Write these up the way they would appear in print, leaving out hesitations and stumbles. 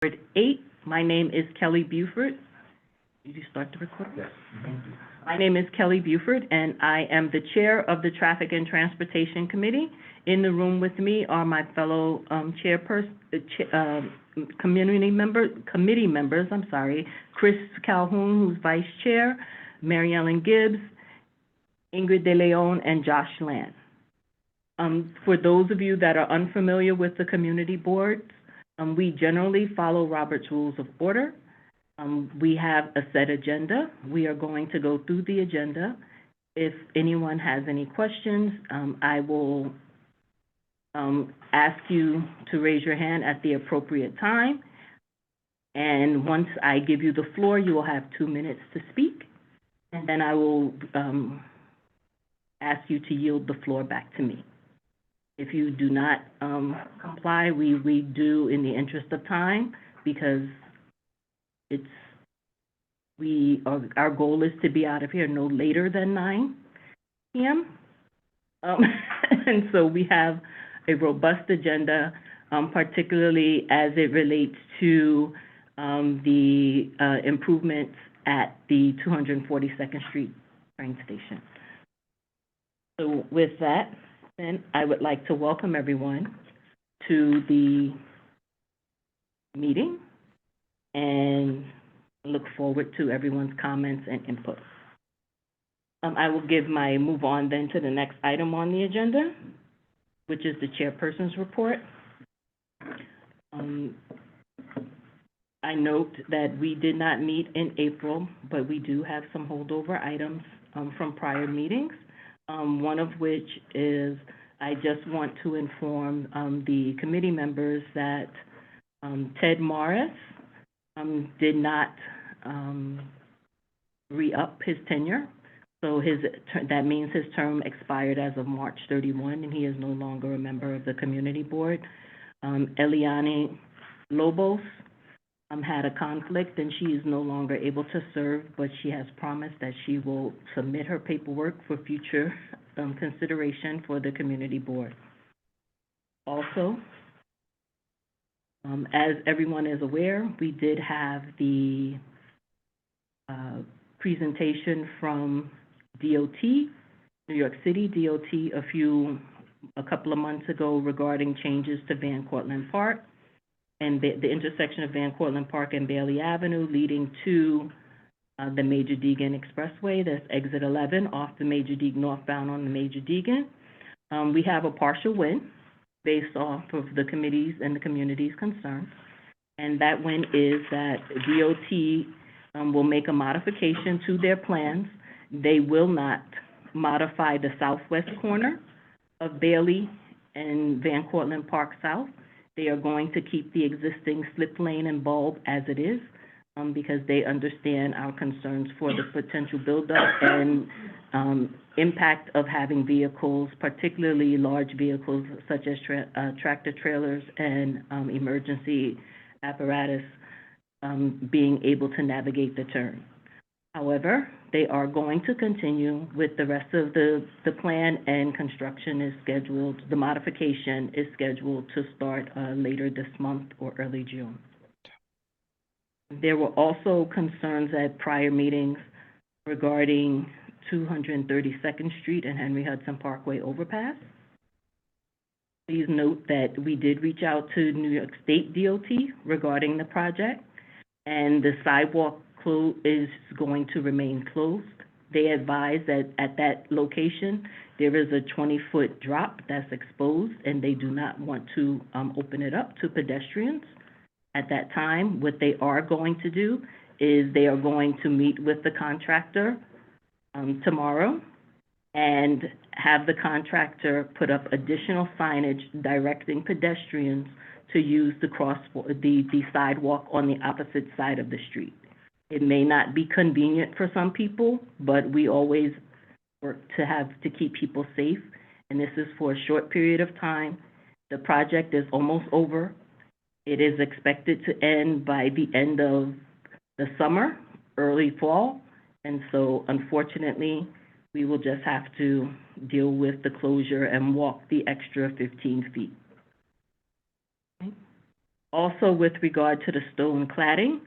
Ward 8. My name is Kelly Buford. Did you start the recording? Yes. Thank you. My name is Kelly Buford, and I am the chair of the Traffic and Transportation Committee. In the room with me are my fellow committee members, Chris Calhoun, who's vice chair, Mary Ellen Gibbs, Ingrid De Leon, and Josh Land. For those of you that are unfamiliar with the community boards, we generally follow Robert's Rules of Order. We have a set agenda. We are going to go through the agenda. If anyone has any questions, I will ask you to raise your hand at the appropriate time. And once I give you the floor, you will have 2 minutes to speak. And then I will ask you to yield the floor back to me. If you do not comply, we do in the interest of time, because our goal is to be out of here no later than 9 p.m. And so we have a robust agenda, particularly as it relates to the improvements at the 242nd Street train station. So with that, then I would like to welcome everyone to the meeting and look forward to everyone's comments and input. I will move on then to the next item on the agenda, which is the chairperson's report. I note that we did not meet in April, but we do have some holdover items from prior meetings. One of which is, I just want to inform the committee members that Ted Morris did not re-up his tenure. So that means his term expired as of March 31, and he is no longer a member of the community board. Eliane Lobos had a conflict, and she is no longer able to serve, but she has promised that she will submit her paperwork for future consideration for the community board. Also, as everyone is aware, we did have the presentation from DOT, New York City DOT, a couple of months ago regarding changes to Van Cortlandt Park and the intersection of Van Cortlandt Park and Bailey Avenue, leading to the Major Deegan Expressway. That's exit 11 off the Major Deegan, northbound on the Major Deegan. We have a partial win based off of the committee's and the community's concerns. And that win is that DOT will make a modification to their plans. They will not modify the southwest corner of Bailey and Van Cortlandt Park South. They are going to keep the existing slip lane and bulb as it is, because they understand our concerns for the potential buildup and impact of having vehicles, particularly large vehicles such as tractor trailers and emergency apparatus, being able to navigate the turn. However, they are going to continue with the rest of the plan, and construction is scheduled, the modification is scheduled to start later this month or early June. There were also concerns at prior meetings regarding 232nd Street and Henry Hudson Parkway overpass. Please note that we did reach out to New York State DOT regarding the project, and the sidewalk is going to remain closed. They advise that at that location, there is a 20-foot drop that's exposed, and they do not want to open it up to pedestrians. At that time, what they are going to do is they are going to meet with the contractor tomorrow and have the contractor put up additional signage directing pedestrians to use the sidewalk on the opposite side of the street. It may not be convenient for some people, but we always work to keep people safe, and this is for a short period of time. The project is almost over. It is expected to end by the end of the summer, early fall, and so unfortunately, we will just have to deal with the closure and walk the extra 15 feet. Okay. Also, with regard to the stone cladding,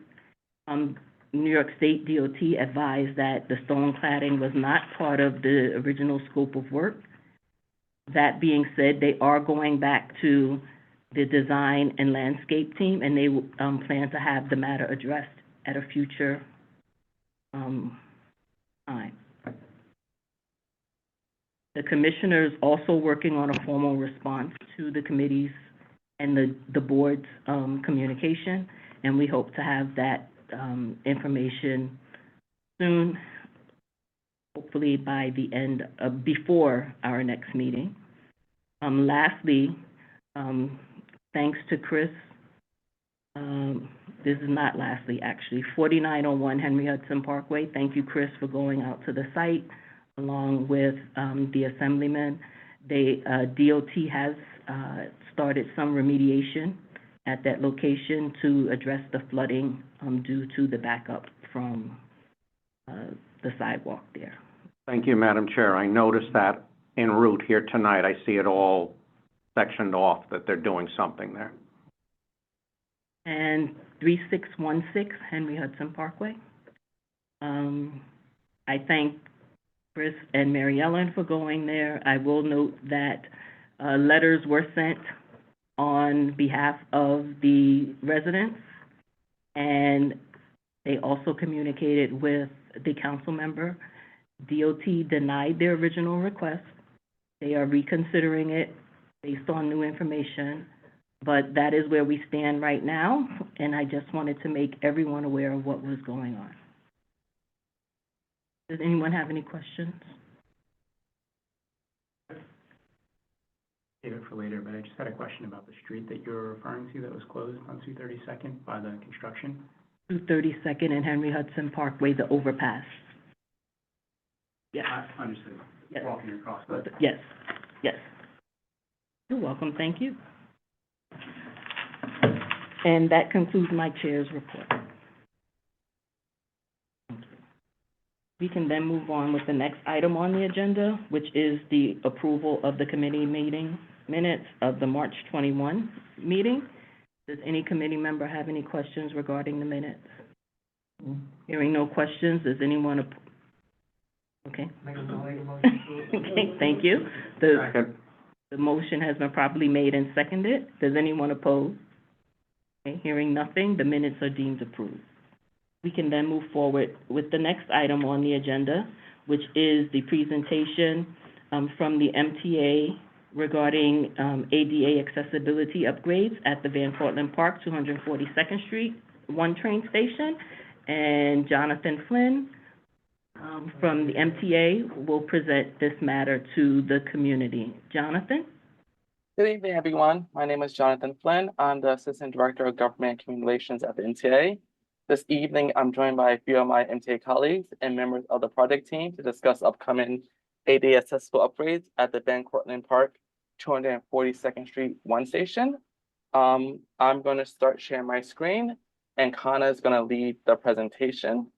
New York State DOT advised that the stone cladding was not part of the original scope of work. That being said, they are going back to the design and landscape team, and they plan to have the matter addressed at a future time. The commissioner is also working on a formal response to the committee's and the board's communication, and we hope to have that information soon, hopefully by the end of, before our next meeting. Lastly, thanks to Chris, this is not lastly, actually, 4901 Henry Hudson Parkway. Thank you, Chris, for going out to the site along with the assemblyman. DOT has started some remediation at that location to address the flooding due to the backup from the sidewalk there. Thank you, Madam Chair. I noticed that en route here tonight. I see it all sectioned off, that they're doing something there. And 3616 Henry Hudson Parkway. I thank Chris and Mary Ellen for going there. I will note that letters were sent on behalf of the residents, and they also communicated with the council member. DOT denied their original request. They are reconsidering it based on new information, but that is where we stand right now, and I just wanted to make everyone aware of what was going on. Does anyone have any questions? Save it for later, but I just had a question about the street that you're referring to that was closed on 232nd by the construction. 232nd and Henry Hudson Parkway, the overpass. Yes. I understood. Yes. Walking across, but Yes, yes. You're welcome, thank you. And that concludes my chair's report. We can then move on with the next item on the agenda, which is the approval of the committee meeting minutes of the March 21 meeting. Does any committee member have any questions regarding the minutes? Hearing no questions, does anyone, okay. Okay, thank you. The motion has been properly made and seconded. Does anyone oppose? Okay, hearing nothing, the minutes are deemed approved. We can then move forward with the next item on the agenda, which is the presentation from the MTA regarding ADA accessibility upgrades at the Van Cortlandt Park, 242nd Street, 1 train station. And Jonathan Flynn from the MTA will present this matter to the community. Jonathan? Good evening, everyone. My name is Jonathan Flynn. I'm the Assistant Director of Government and Community Relations at the MTA. This evening, I'm joined by a few of my MTA colleagues and members of the project team to discuss upcoming ADA accessible upgrades at the Van Cortlandt Park, 242nd Street 1 station. I'm going to start sharing my screen, and Kana is going to lead the presentation.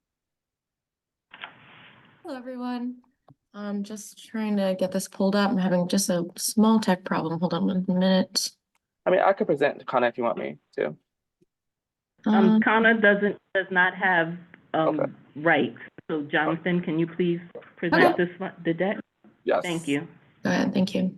Hello, everyone. I'm just trying to get this pulled up. I'm having just a small tech problem. Hold on 1 minute. I mean, I could present Kana if you want me to. Kana does not have Okay. rights. So Jonathan, can you please present the deck? Yes. Thank you. Go ahead. Thank you.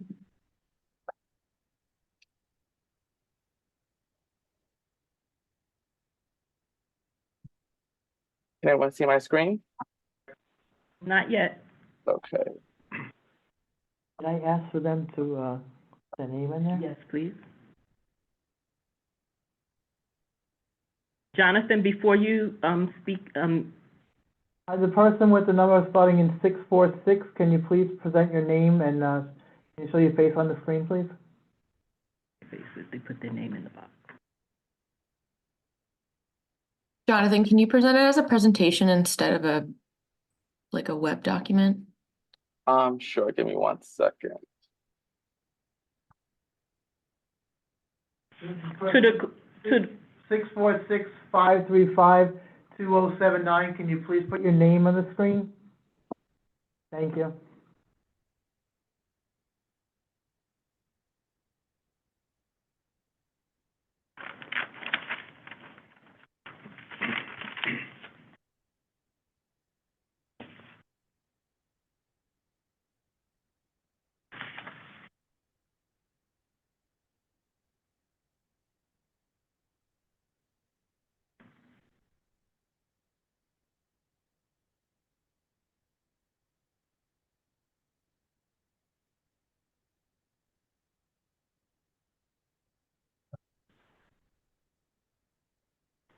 Can everyone see my screen? Not yet. Okay. Can I ask for them to, the name in there? Yes, please. Jonathan, before you speak, The person with the number starting in 646, can you please present your name and, can you show your face on the screen, please? they put their name in the box. Jonathan, can you present it as a presentation instead of a web document? Sure. Give me 1 second. To 646-535-2079, can you please put your name on the screen? Thank you.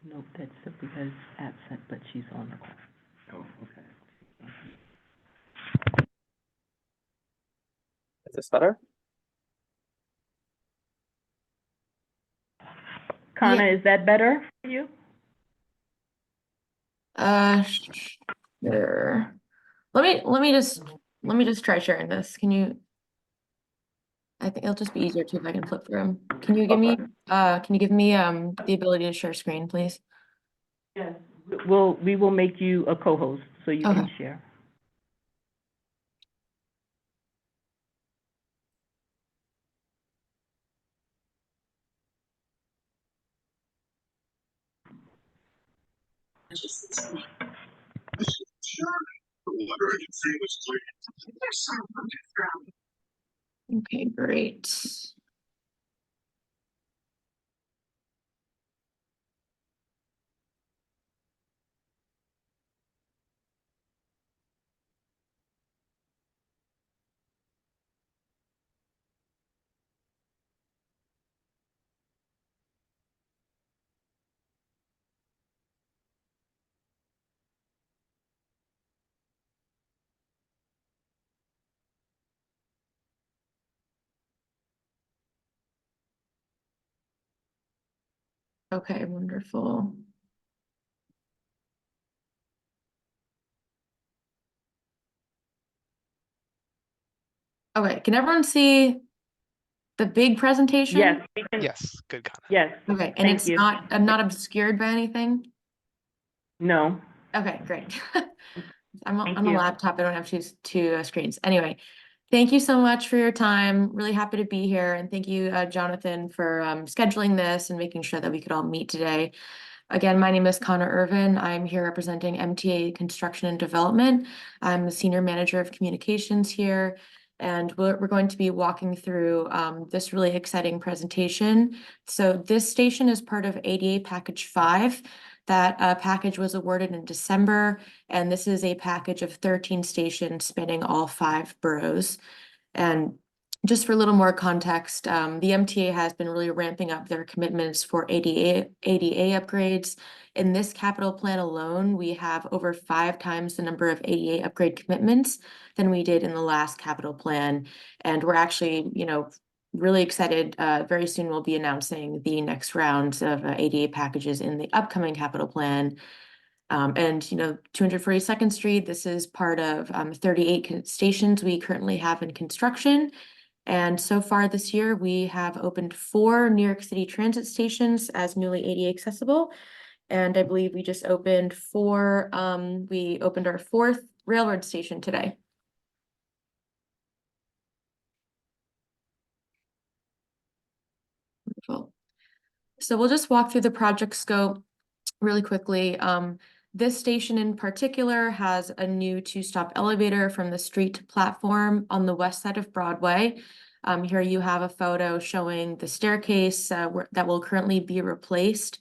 Nope, that's Sylvia's absent, but she's on the call. Oh, okay. Is this better? Connor, is that better for you? Sure. Let me just try sharing this. Can you? I think it'll just be easier too if I can flip through them. Can you give me the ability to share screen, please? Yes. We will make you a co-host so you can Okay. share. Okay, great. Okay, wonderful. Okay, can everyone see the big presentation? Yes, we can, Yes, good comment. yes, Okay, and thank it's you. not obscured by anything? No, Okay, great. I'm Thank on a you. laptop, I don't have two screens. Anyway, thank you so much for your time. Really happy to be here, and thank you, Jonathan, for scheduling this and making sure that we could all meet today. Again, my name is Connor Irvin. I'm here representing MTA Construction and Development. I'm the Senior Manager of Communications here, and we're going to be walking through this really exciting presentation. So this station is part of ADA Package 5. That package was awarded in December, and this is a package of 13 stations spanning all 5 boroughs. And just for a little more context, the MTA has been really ramping up their commitments for ADA upgrades. In this capital plan alone, we have over 5 times the number of ADA upgrade commitments than we did in the last capital plan. And we're actually, really excited. Very soon we'll be announcing the next round of ADA packages in the upcoming capital plan. And 242nd Street, this is part of 38 stations we currently have in construction. And so far this year, we have opened 4 New York City transit stations as newly ADA accessible. And I believe we just opened we opened our 4th railroad station today. Wonderful. So we'll just walk through the project scope really quickly. This station in particular has a new 2-stop elevator from the street to platform on the west side of Broadway. Here you have a photo showing the staircase that will currently be replaced,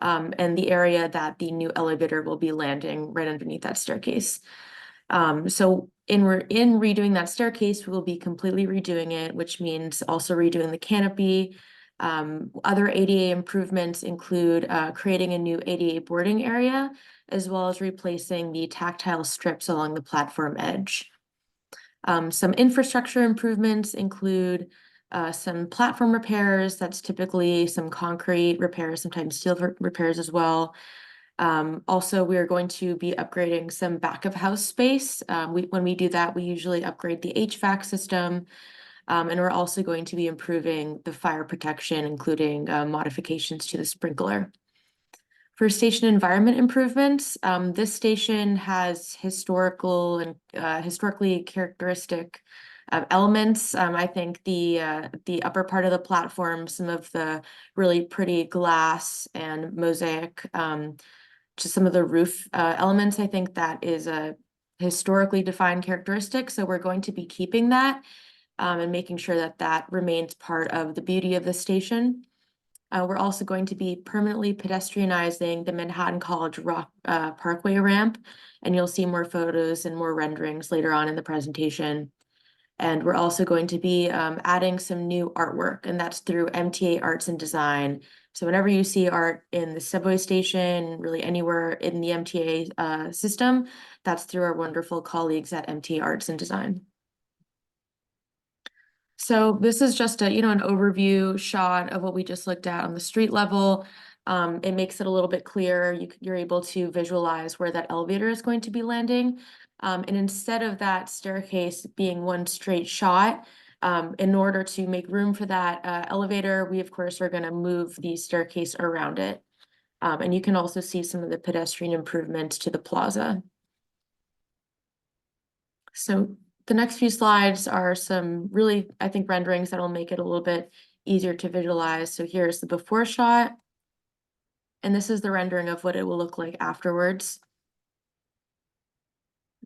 and the area that the new elevator will be landing right underneath that staircase. So in redoing that staircase, we will be completely redoing it, which means also redoing the canopy. Other ADA improvements include creating a new ADA boarding area, as well as replacing the tactile strips along the platform edge. Some infrastructure improvements include some platform repairs. That's typically some concrete repairs, sometimes steel repairs as well. Also, we are going to be upgrading some back of house space. When we do that, we usually upgrade the HVAC system. And we're also going to be improving the fire protection, including modifications to the sprinkler. For station environment improvements, this station has historically characteristic elements. I think the upper part of the platform, some of the really pretty glass and mosaic, just some of the roof elements, I think that is a historically defined characteristic. So we're going to be keeping that. And making sure that that remains part of the beauty of the station. We're also going to be permanently pedestrianizing the Manhattan College Rock Parkway ramp, and you'll see more photos and more renderings later on in the presentation. And we're also going to be adding some new artwork, and that's through MTA Arts and Design. So whenever you see art in the subway station, really anywhere in the MTA system, that's through our wonderful colleagues at MTA Arts and Design. So this is just a, an overview shot of what we just looked at on the street level. It makes it a little bit clearer. You're able to visualize where that elevator is going to be landing. And instead of that staircase being one straight shot, in order to make room for that elevator, we of course are going to move the staircase around it. And you can also see some of the pedestrian improvements to the plaza. So the next few slides are some really, I think, renderings that'll make it a little bit easier to visualize. So here's the before shot. And this is the rendering of what it will look like afterwards.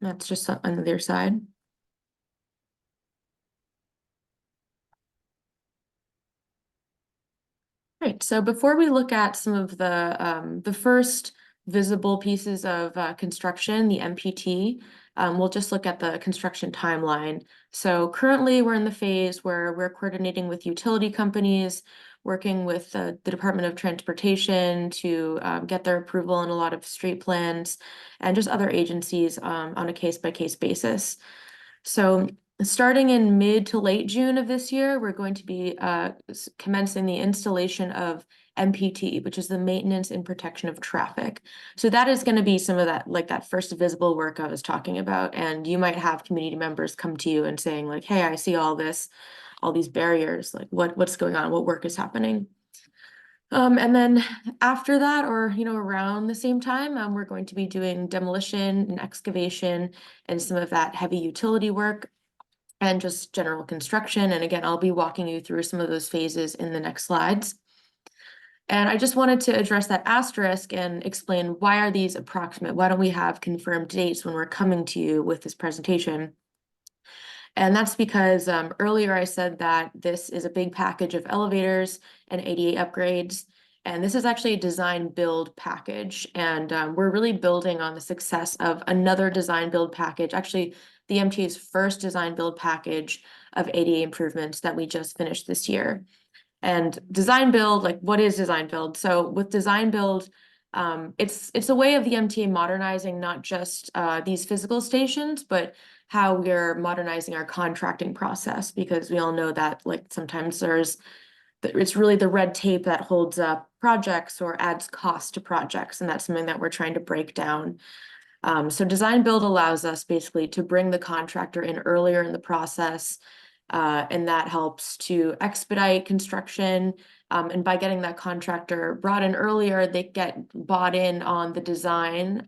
That's just on the other side. Right, so before we look at some of the first visible pieces of construction, the MPT, we'll just look at the construction timeline. So currently we're in the phase where we're coordinating with utility companies, working with the Department of Transportation to get their approval on a lot of street plans and just other agencies on a case-by-case basis. So starting in mid to late June of this year, we're going to be commencing the installation of MPT, which is the maintenance and protection of traffic. So that is going to be some of that, like that first visible work I was talking about. And you might have community members come to you and saying like, hey, I see all this, all these barriers, like what's going on, what work is happening. And then after that, or, around the same time, we're going to be doing demolition and excavation and some of that heavy utility work and just general construction. And again, I'll be walking you through some of those phases in the next slides. And I just wanted to address that asterisk and explain why are these approximate? Why don't we have confirmed dates when we're coming to you with this presentation? And that's because earlier I said that this is a big package of elevators and ADA upgrades. And this is actually a design build package. And we're really building on the success of another design build package, actually the MTA's first design build package of ADA improvements that we just finished this year. And design build, like what is design build? So with design build, it's a way of the MTA modernizing not just these physical stations, but how we're modernizing our contracting process, because we all know that like sometimes it's really the red tape that holds up projects or adds cost to projects, and that's something that we're trying to break down. So design build allows us basically to bring the contractor in earlier in the process, and that helps to expedite construction. And by getting that contractor brought in earlier, they get bought in on the design.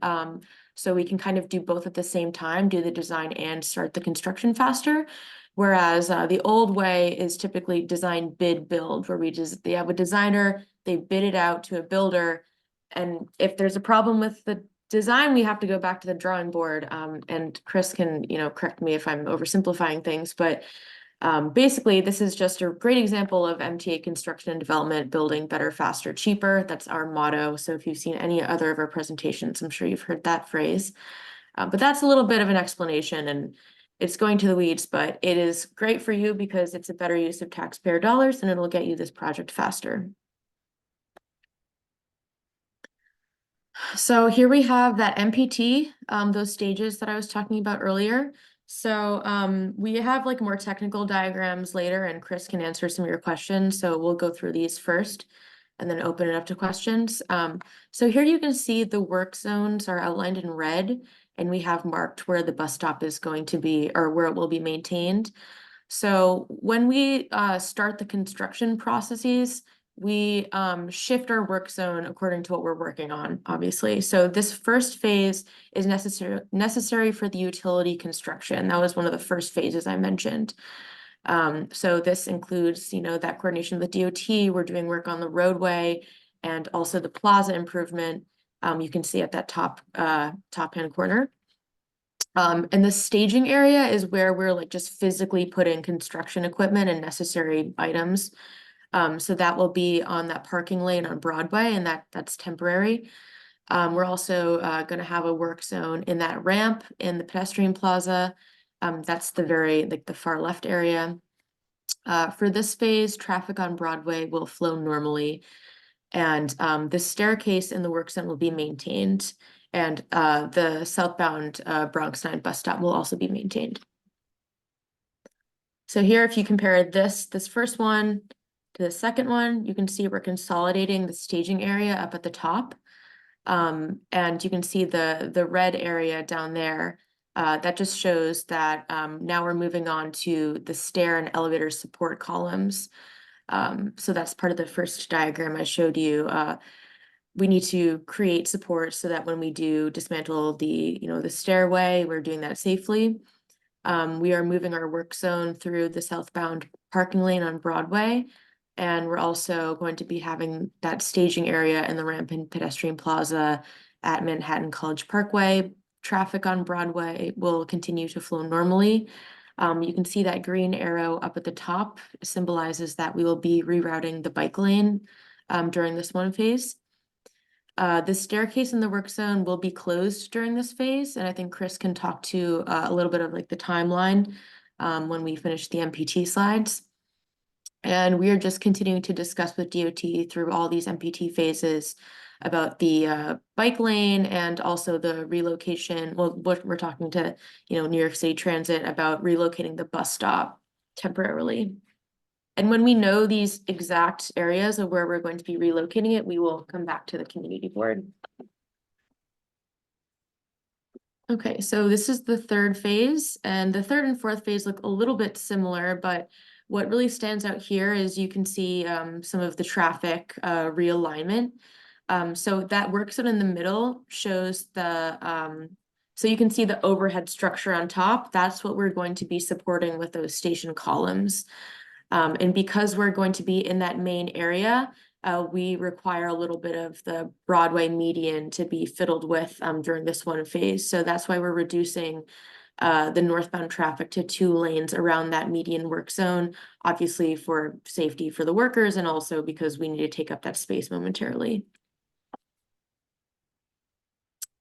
So we can kind of do both at the same time, do the design and start the construction faster. Whereas the old way is typically design, bid, build, where they have a designer, they bid it out to a builder. And if there's a problem with the design, we have to go back to the drawing board. And Chris can, correct me if I'm oversimplifying things, but basically, this is just a great example of MTA construction and development, building better, faster, cheaper. That's our motto. So if you've seen any other of our presentations, I'm sure you've heard that phrase. But that's a little bit of an explanation, and it's going to the weeds, but it is great for you because it's a better use of taxpayer dollars and it'll get you this project faster. So here we have that MPT, those stages that I was talking about earlier. So we have like more technical diagrams later, and Chris can answer some of your questions. So we'll go through these first and then open it up to questions. So here you can see the work zones are outlined in red, and we have marked where the bus stop is going to be or where it will be maintained. So when we start the construction processes, we shift our work zone according to what we're working on, obviously. So this first phase is necessary for the utility construction. That was one of the first phases I mentioned. So this includes, that coordination with DOT. We're doing work on the roadway and also the plaza improvement. You can see at that top-hand corner. And the staging area is where we're like just physically putting construction equipment and necessary items. So that will be on that parking lane on Broadway, and that's temporary. We're also going to have a work zone in that ramp in the pedestrian plaza. That's the far left area. For this phase, traffic on Broadway will flow normally. And the staircase in the work zone will be maintained, and the southbound Bronx 9 bus stop will also be maintained. So here, if you compare this first one to the second one, you can see we're consolidating the staging area up at the top. And you can see the red area down there. That just shows that now we're moving on to the stair and elevator support columns. So that's part of the first diagram I showed you. We need to create support so that when we do dismantle the stairway, we're doing that safely. We are moving our work zone through the southbound parking lane on Broadway. And we're also going to be having that staging area in the ramp and pedestrian plaza at Manhattan College Parkway. Traffic on Broadway will continue to flow normally. You can see that green arrow up at the top symbolizes that we will be rerouting the bike lane during this one phase. The staircase in the work zone will be closed during this phase, and I think Chris can talk to a little bit of like the timeline when we finish the MPT slides. And we are just continuing to discuss with DOT through all these MPT phases about the bike lane and also the relocation. Well, we're talking to New York City Transit about relocating the bus stop temporarily. And when we know these exact areas of where we're going to be relocating it, we will come back to the community board. Okay, so this is the third phase, and the third and fourth phase look a little bit similar, but what really stands out here is you can see some of the traffic realignment. So that work zone in the middle shows so you can see the overhead structure on top. That's what we're going to be supporting with those station columns. And because we're going to be in that main area, we require a little bit of the Broadway median to be fiddled with during this one phase. So that's why we're reducing the northbound traffic to 2 lanes around that median work zone, obviously for safety for the workers and also because we need to take up that space momentarily.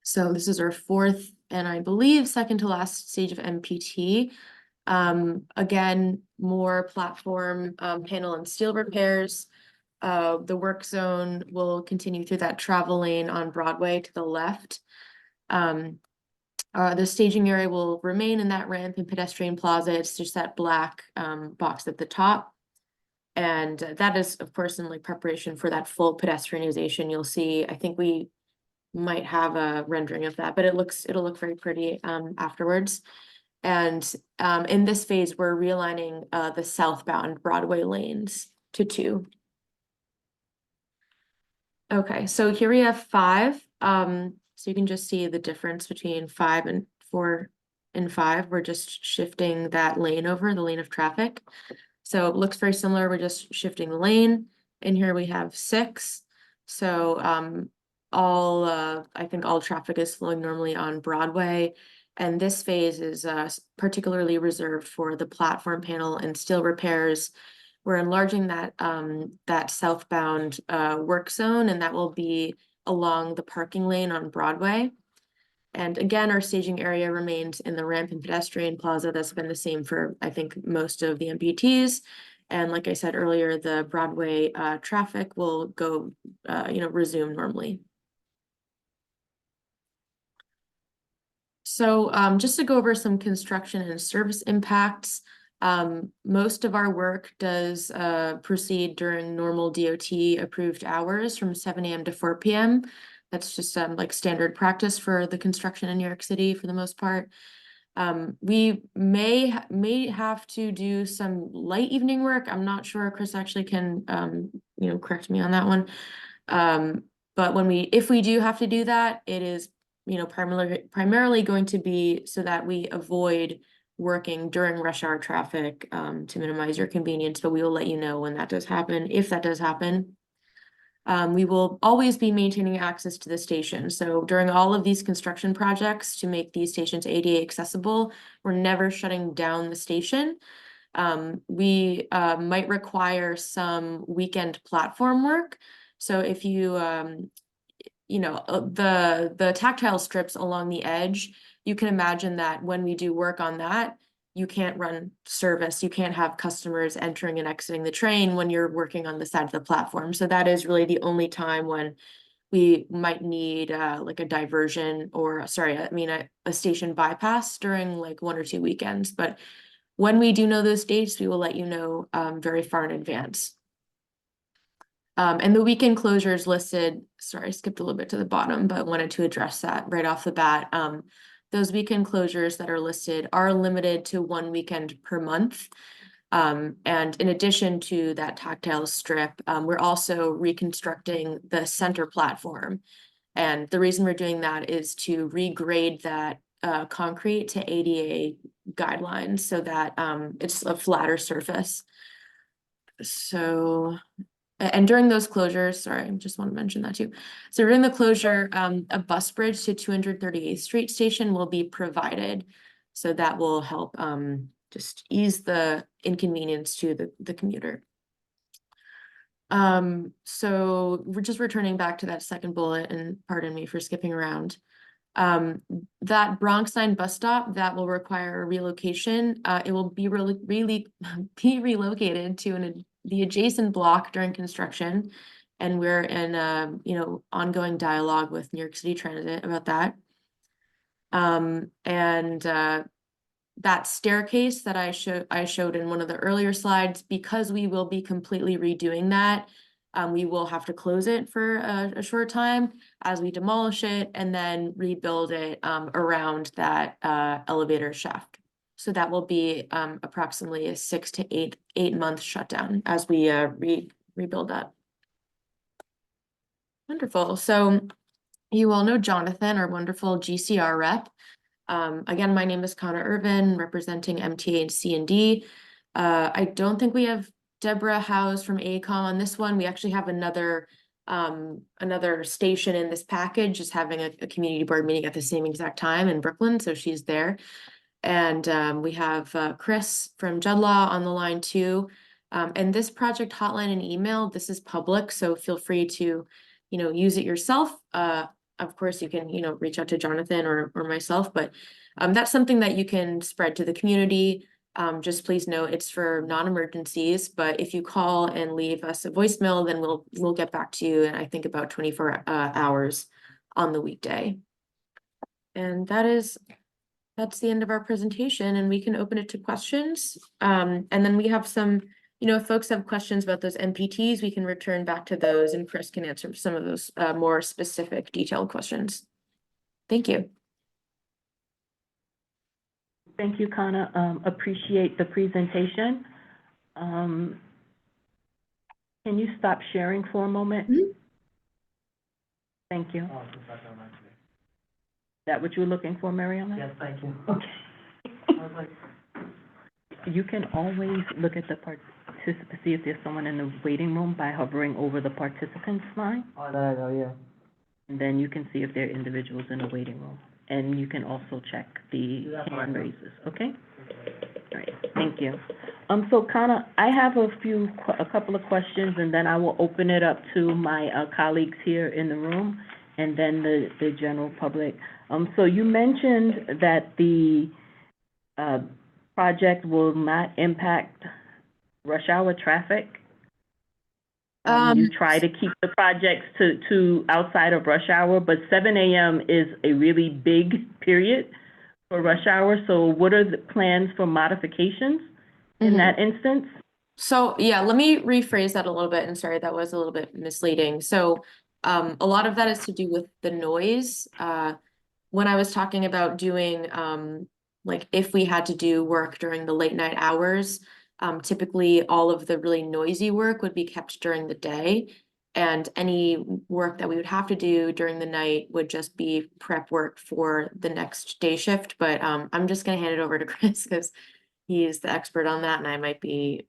So this is our fourth and I believe second to last stage of MPT. Again, more platform panel and steel repairs. The work zone will continue through that travel lane on Broadway to the left. The staging area will remain in that ramp and pedestrian plaza. It's just that black box at the top. And that is, of course, in like preparation for that full pedestrianization. You'll see, I think we might have a rendering of that, but it'll look very pretty afterwards. And in this phase, we're realigning the southbound Broadway lanes to 2. Okay, so here we have 5. So you can just see the difference between 5 and 4 and 5. We're just shifting that lane over, the lane of traffic. So it looks very similar. We're just shifting the lane. And here we have 6. So I think all traffic is flowing normally on Broadway. And this phase is particularly reserved for the platform panel and steel repairs. We're enlarging that southbound work zone, and that will be along the parking lane on Broadway. And again, our staging area remains in the ramp and pedestrian plaza. That's been the same for, I think, most of the MPTs. And like I said earlier, the Broadway traffic will go, resume normally. So just to go over some construction and service impacts, most of our work does proceed during normal DOT approved hours from 7 a.m. to 4 p.m. That's just like standard practice for the construction in New York City for the most part. We may have to do some light evening work. I'm not sure. Chris actually can, correct me on that one. But if we do have to do that, it is primarily going to be so that we avoid working during rush hour traffic to minimize your convenience, but we will let you know when that does happen, if that does happen. We will always be maintaining access to the station. So during all of these construction projects to make these stations ADA accessible, we're never shutting down the station. We might require some weekend platform work. So if you the tactile strips along the edge, you can imagine that when we do work on that, you can't run service, you can't have customers entering and exiting the train when you're working on the side of the platform. So that is really the only time when we might need like a diversion or, sorry, I mean, a station bypass during like 1 or 2 weekends. But when we do know those dates, we will let you know very far in advance. And the weekend closures listed, sorry, I skipped a little bit to the bottom, but wanted to address that right off the bat. Those weekend closures that are listed are limited to 1 weekend per month. And in addition to that tactile strip, we're also reconstructing the center platform. And the reason we're doing that is to regrade that concrete to ADA guidelines so that it's a flatter surface. So, and during those closures, sorry, I just want to mention that too. So during the closure, a bus bridge to 238th Street Station will be provided. So that will help just ease the inconvenience to the commuter. So we're just returning back to that second bullet, and pardon me for skipping around. That Bronx 9 bus stop, that will require a relocation. It will be be relocated to the adjacent block during construction. And we're in ongoing dialogue with New York City Transit about that. That staircase that I showed in one of the earlier slides, because we will be completely redoing that, we will have to close it for a short time as we demolish it and then rebuild it around that elevator shaft. So that will be approximately a 6 to 8 month shutdown as we rebuild that. Wonderful. So you all know Jonathan, our wonderful GCR rep. Again, my name is Connor Irvin, representing MTA and C&D. I don't think we have Deborah Howes from AECOM on this one. We actually have another station in this package, just having a community board meeting at the same exact time in Brooklyn, so she's there. And we have Chris from Judd Law on the line too. And this project hotline and email, this is public, so feel free to, use it yourself. Of course, you can, reach out to Jonathan or myself, but that's something that you can spread to the community. Just please know it's for non-emergencies, but if you call and leave us a voicemail, then we'll get back to you in, I think, about 24 hours on the weekday. And that's the end of our presentation, and we can open it to questions. And then we have some, if folks have questions about those MPTs, we can return back to those, and Chris can answer some of those more specific, detailed questions. Thank you. Thank you, Kana. Appreciate the presentation. Can you stop sharing for a moment? Mm-hmm. Thank you. Is that what you were looking for, Mariana? Yes, thank you. Okay. You can always look at the participants, see if there's someone in the waiting room by hovering over the participants line. Oh, that I know, yeah. And then you can see if there are individuals in the waiting room. And you can also check the hand raises, okay? All right, thank you. So Kana, I have a couple of questions, and then I will open it up to my colleagues here in the room, and then the general public. So you mentioned that the project will not impact rush hour traffic. You try to keep the projects to outside of rush hour, but 7 a.m. is a really big period for rush hour. So what are the plans for modifications in that instance? So yeah, let me rephrase that a little bit, and sorry, that was a little bit misleading. So a lot of that is to do with the noise. When I was talking about doing like if we had to do work during the late night hours, typically all of the really noisy work would be kept during the day, and any work that we would have to do during the night would just be prep work for the next day shift. But I'm just gonna hand it over to Chris because he's the expert on that, and I might be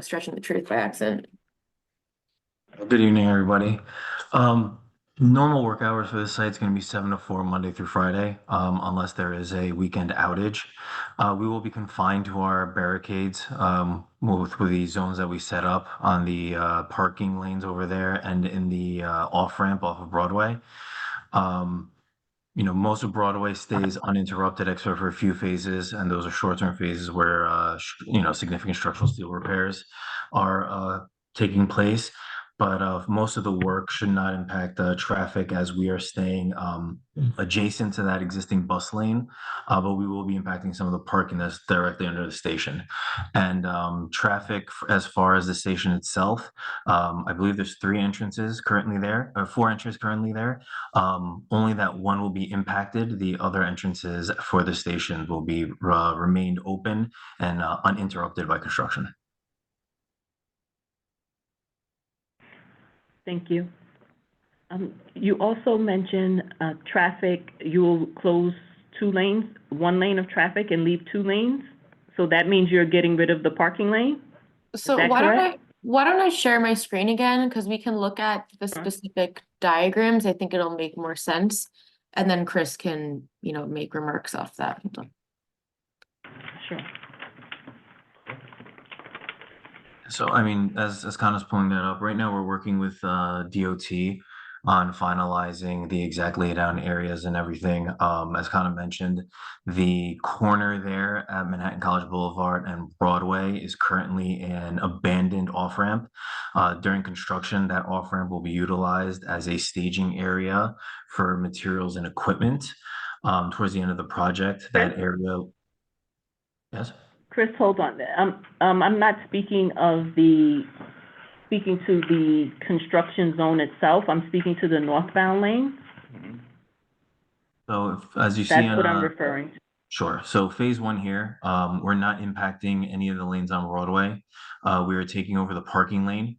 stretching the truth by accident. Good evening, everybody. Normal work hours for this site is going to be 7 to 4 Monday through Friday, unless there is a weekend outage. We will be confined to our barricades with the zones that we set up on the parking lanes over there and in the off-ramp off of Broadway. most of Broadway stays uninterrupted except for a few phases, and those are short-term phases where, significant structural steel repairs are taking place. But most of the work should not impact traffic as we are staying adjacent to that existing bus lane, but we will be impacting some of the parking that's directly under the station. And traffic as far as the station itself, I believe there's 3 entrances currently there, or 4 entrances currently there. Only that one will be impacted. The other entrances for the station will be remained open and uninterrupted by construction. Thank you. You also mentioned traffic, you will close 2 lanes, 1 lane of traffic and leave 2 lanes? So that means you're getting rid of the parking lane? So that correct? why don't I share my screen again? Because we can look at the Sure. specific diagrams. I think it'll make more sense. And then Chris can, make remarks off that. Hold on. Sure. So, I mean, as Connor's pulling that up, right now we're working with DOT on finalizing the exact laydown areas and everything. As Connor mentioned, the corner there at Manhattan College Boulevard and Broadway is currently an abandoned off-ramp. During construction, that off-ramp will be utilized as a staging area for materials and equipment. Towards the end of the project, that area. Yes? Chris, hold on. I'm not speaking to the construction zone itself. I'm speaking to the northbound lane. So as you see That's on, what I'm referring to. Sure. So phase 1 here, we're not impacting any of the lanes on Broadway. We are taking over the parking lane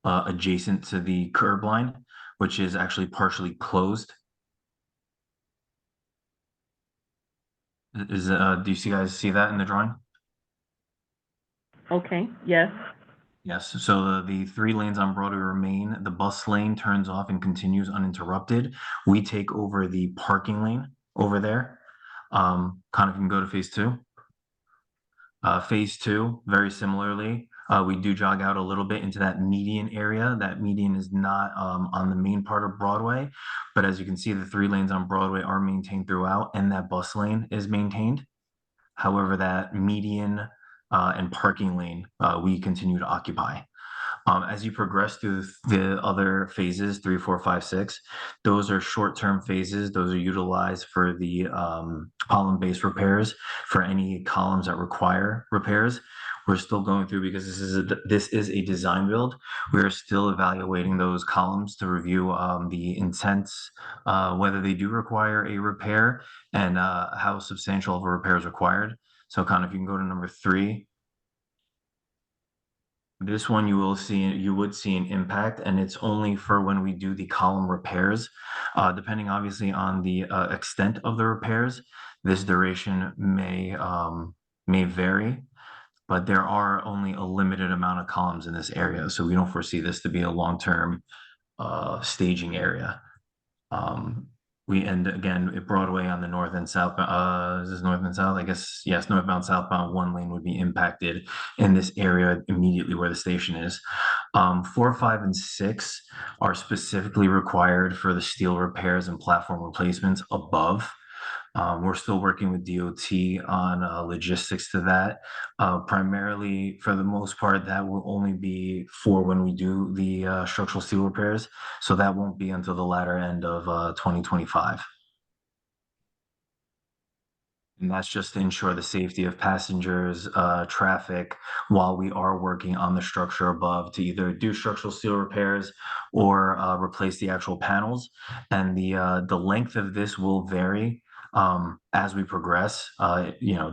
adjacent to the curb line, which is actually partially closed. Do you guys see that in the drawing? Okay, yes. Yes, so the 3 lanes on Broadway remain. The bus lane turns off and continues uninterrupted. We take over the parking lane over there. Connor, if you can go to phase 2. Phase 2, very similarly, we do jog out a little bit into that median area. That median is not on the main part of Broadway, but as you can see, the 3 lanes on Broadway are maintained throughout, and that bus lane is maintained. However, that median and parking lane, we continue to occupy. As you progress through the other phases, 3, 4, 5, 6, those are short-term phases. Those are utilized for the column-based repairs for any columns that require repairs. We're still going through, because this is a design build. We're still evaluating those columns to review the intents, whether they do require a repair and how substantial of a repair is required. So Connor, if you can go to number 3. This one you would see an impact, and it's only for when we do the column repairs. Depending obviously on the extent of the repairs, this duration may vary, but there are only a limited amount of columns in this area, so we don't foresee this to be a long-term staging area. We end again at Broadway on the north and south. Is this north and south? I guess yes. Northbound, southbound, 1 lane would be impacted in this area immediately where the station is. 4, 5, and 6 are specifically required for the steel repairs and platform replacements above. We're still working with DOT on logistics to that. Primarily, for the most part, that will only be for when we do the structural steel repairs. So that won't be until the latter end of 2025. And that's just to ensure the safety of passengers, traffic, while we are working on the structure above to either do structural steel repairs or replace the actual panels. And the length of this will vary as we progress.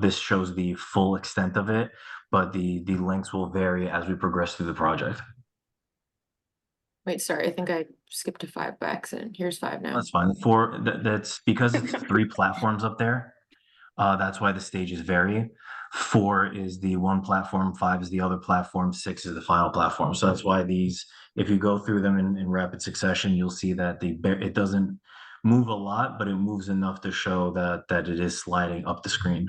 This shows the full extent of it, but the lengths will vary as we progress through the project. Wait, sorry, I think I skipped to 5 by accident. Here's 5 now. That's fine. That's because it's 3 platforms up there. That's why the stages vary. 4 is the one platform, 5 is the other platform, 6 is the final platform. So that's why these, if you go through them in rapid succession, you'll see that it doesn't move a lot, but it moves enough to show that it is sliding up the screen.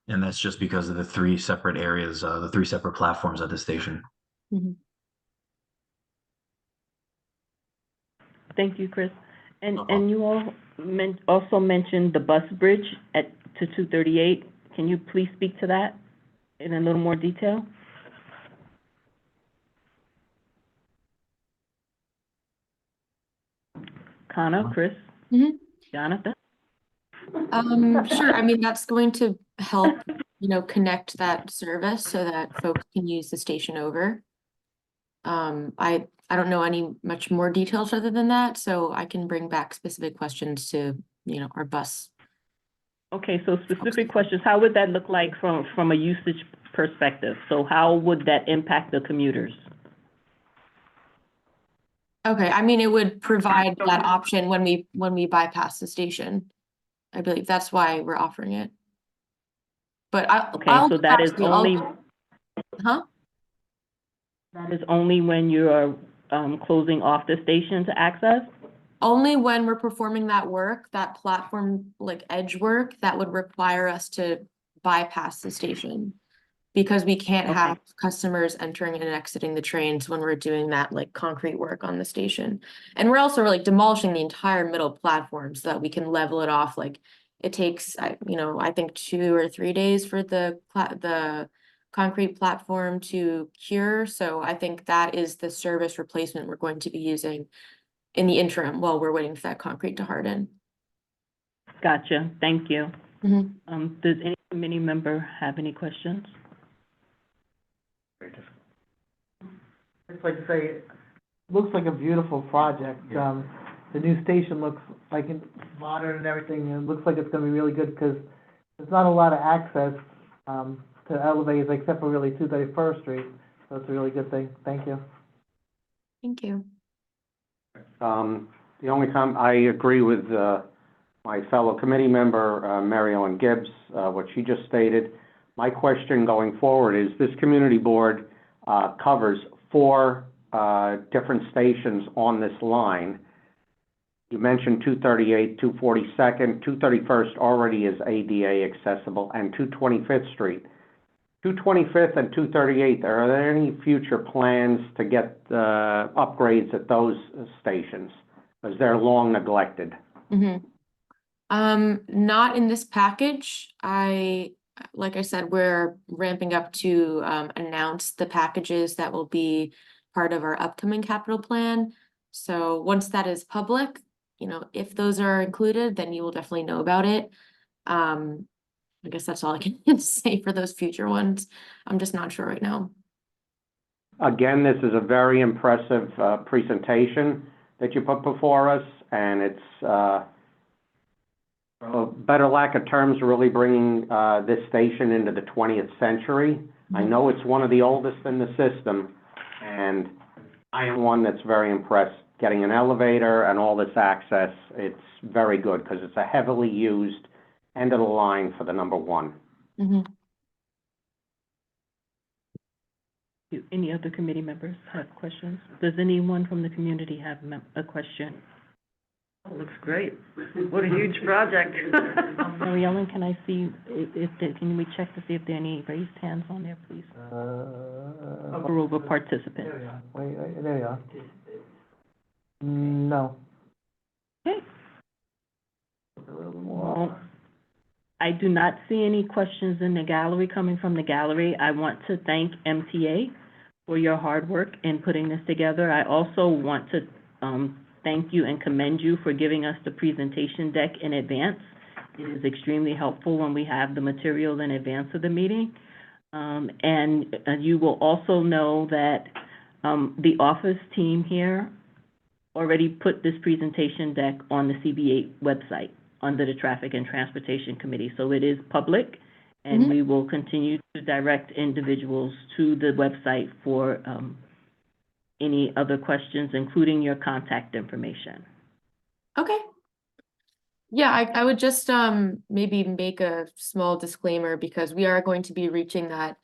And that's just because of the 3 separate areas, the 3 separate platforms at the station. Mhm. Thank you, Chris. And you all also mentioned the bus bridge to 238. Can you please speak to that in a little more detail? Connor, Chris, Mhm. Jonathan? Sure. I mean, that's going to help, connect that service so that folks can use the station over. I don't know any much more details other than that, so I can bring back specific questions to, our bus. Okay, so specific questions, how would that look like from a usage perspective? So how would that impact the commuters? Okay, I mean, it would provide that option when we bypass the station. I believe that's why we're offering it. But Okay, I'll so get that back is to you. only, Huh? that is only when you're closing off the station to access? Only when we're performing that work, that platform, like edge work, that would require us to bypass the station. Because we can't Okay. have customers entering and exiting the trains when we're doing that like concrete work on the station. And we're also like demolishing the entire middle platform so that we can level it off. Like it takes, I think 2 or 3 days for the concrete platform to cure. So I think that is the service replacement we're going to be using in the interim while we're waiting for that concrete to harden. Gotcha, thank you. Mhm. Does any committee member have any questions? I'd just like to say, it looks like a beautiful project. The new station looks like it's modern and everything, and it looks like it's gonna be really good, because there's not a lot of access, to elevators, except for really 231st Street, so it's a really good thing. Thank you. Thank you. The only time I agree with, my fellow committee member, Mary Ellen Gibbs, what she just stated. My question going forward is, this community board, covers 4, different stations on this line. You mentioned 238, 242nd, 231st already is ADA accessible, and 225th Street. 225th and 238th, are there any future plans to get upgrades at those stations? Because they're long neglected. Mm-hmm. Not in this package. Like I said, we're ramping up to announce the packages that will be part of our upcoming capital plan. So once that is public, if those are included, then you will definitely know about it. I guess that's all I can say for those future ones. I'm just not sure right now. Again, this is a very impressive presentation that you put before us, and it's, for a better lack of terms, really bringing this station into the 20th century. I know it's one of the oldest in the system, and I am one that's very impressed. Getting an elevator and all this access, it's very good, because it's a heavily used end of the line for the number 1. Mm-hmm. Do any other committee members have questions? Does anyone from the community have a question? Oh, looks great. What a huge project. Mary Ellen, can I see, can we check to see if there are any raised hands on there, please? Hover over participants. There we are. Wait, there you are. No. Okay. A little more. Well, I do not see any questions in the gallery, coming from the gallery. I want to thank MTA for your hard work in putting this together. I also want to thank you and commend you for giving us the presentation deck in advance. It is extremely helpful when we have the material in advance of the meeting. And you will also know that the office team here already put this presentation deck on the CB8 website under the Traffic and Transportation Committee. So it is public, and we will continue to direct individuals to the website for any other questions, including your contact information. Okay. Yeah, I would just maybe make a small disclaimer, because we are going to be reaching that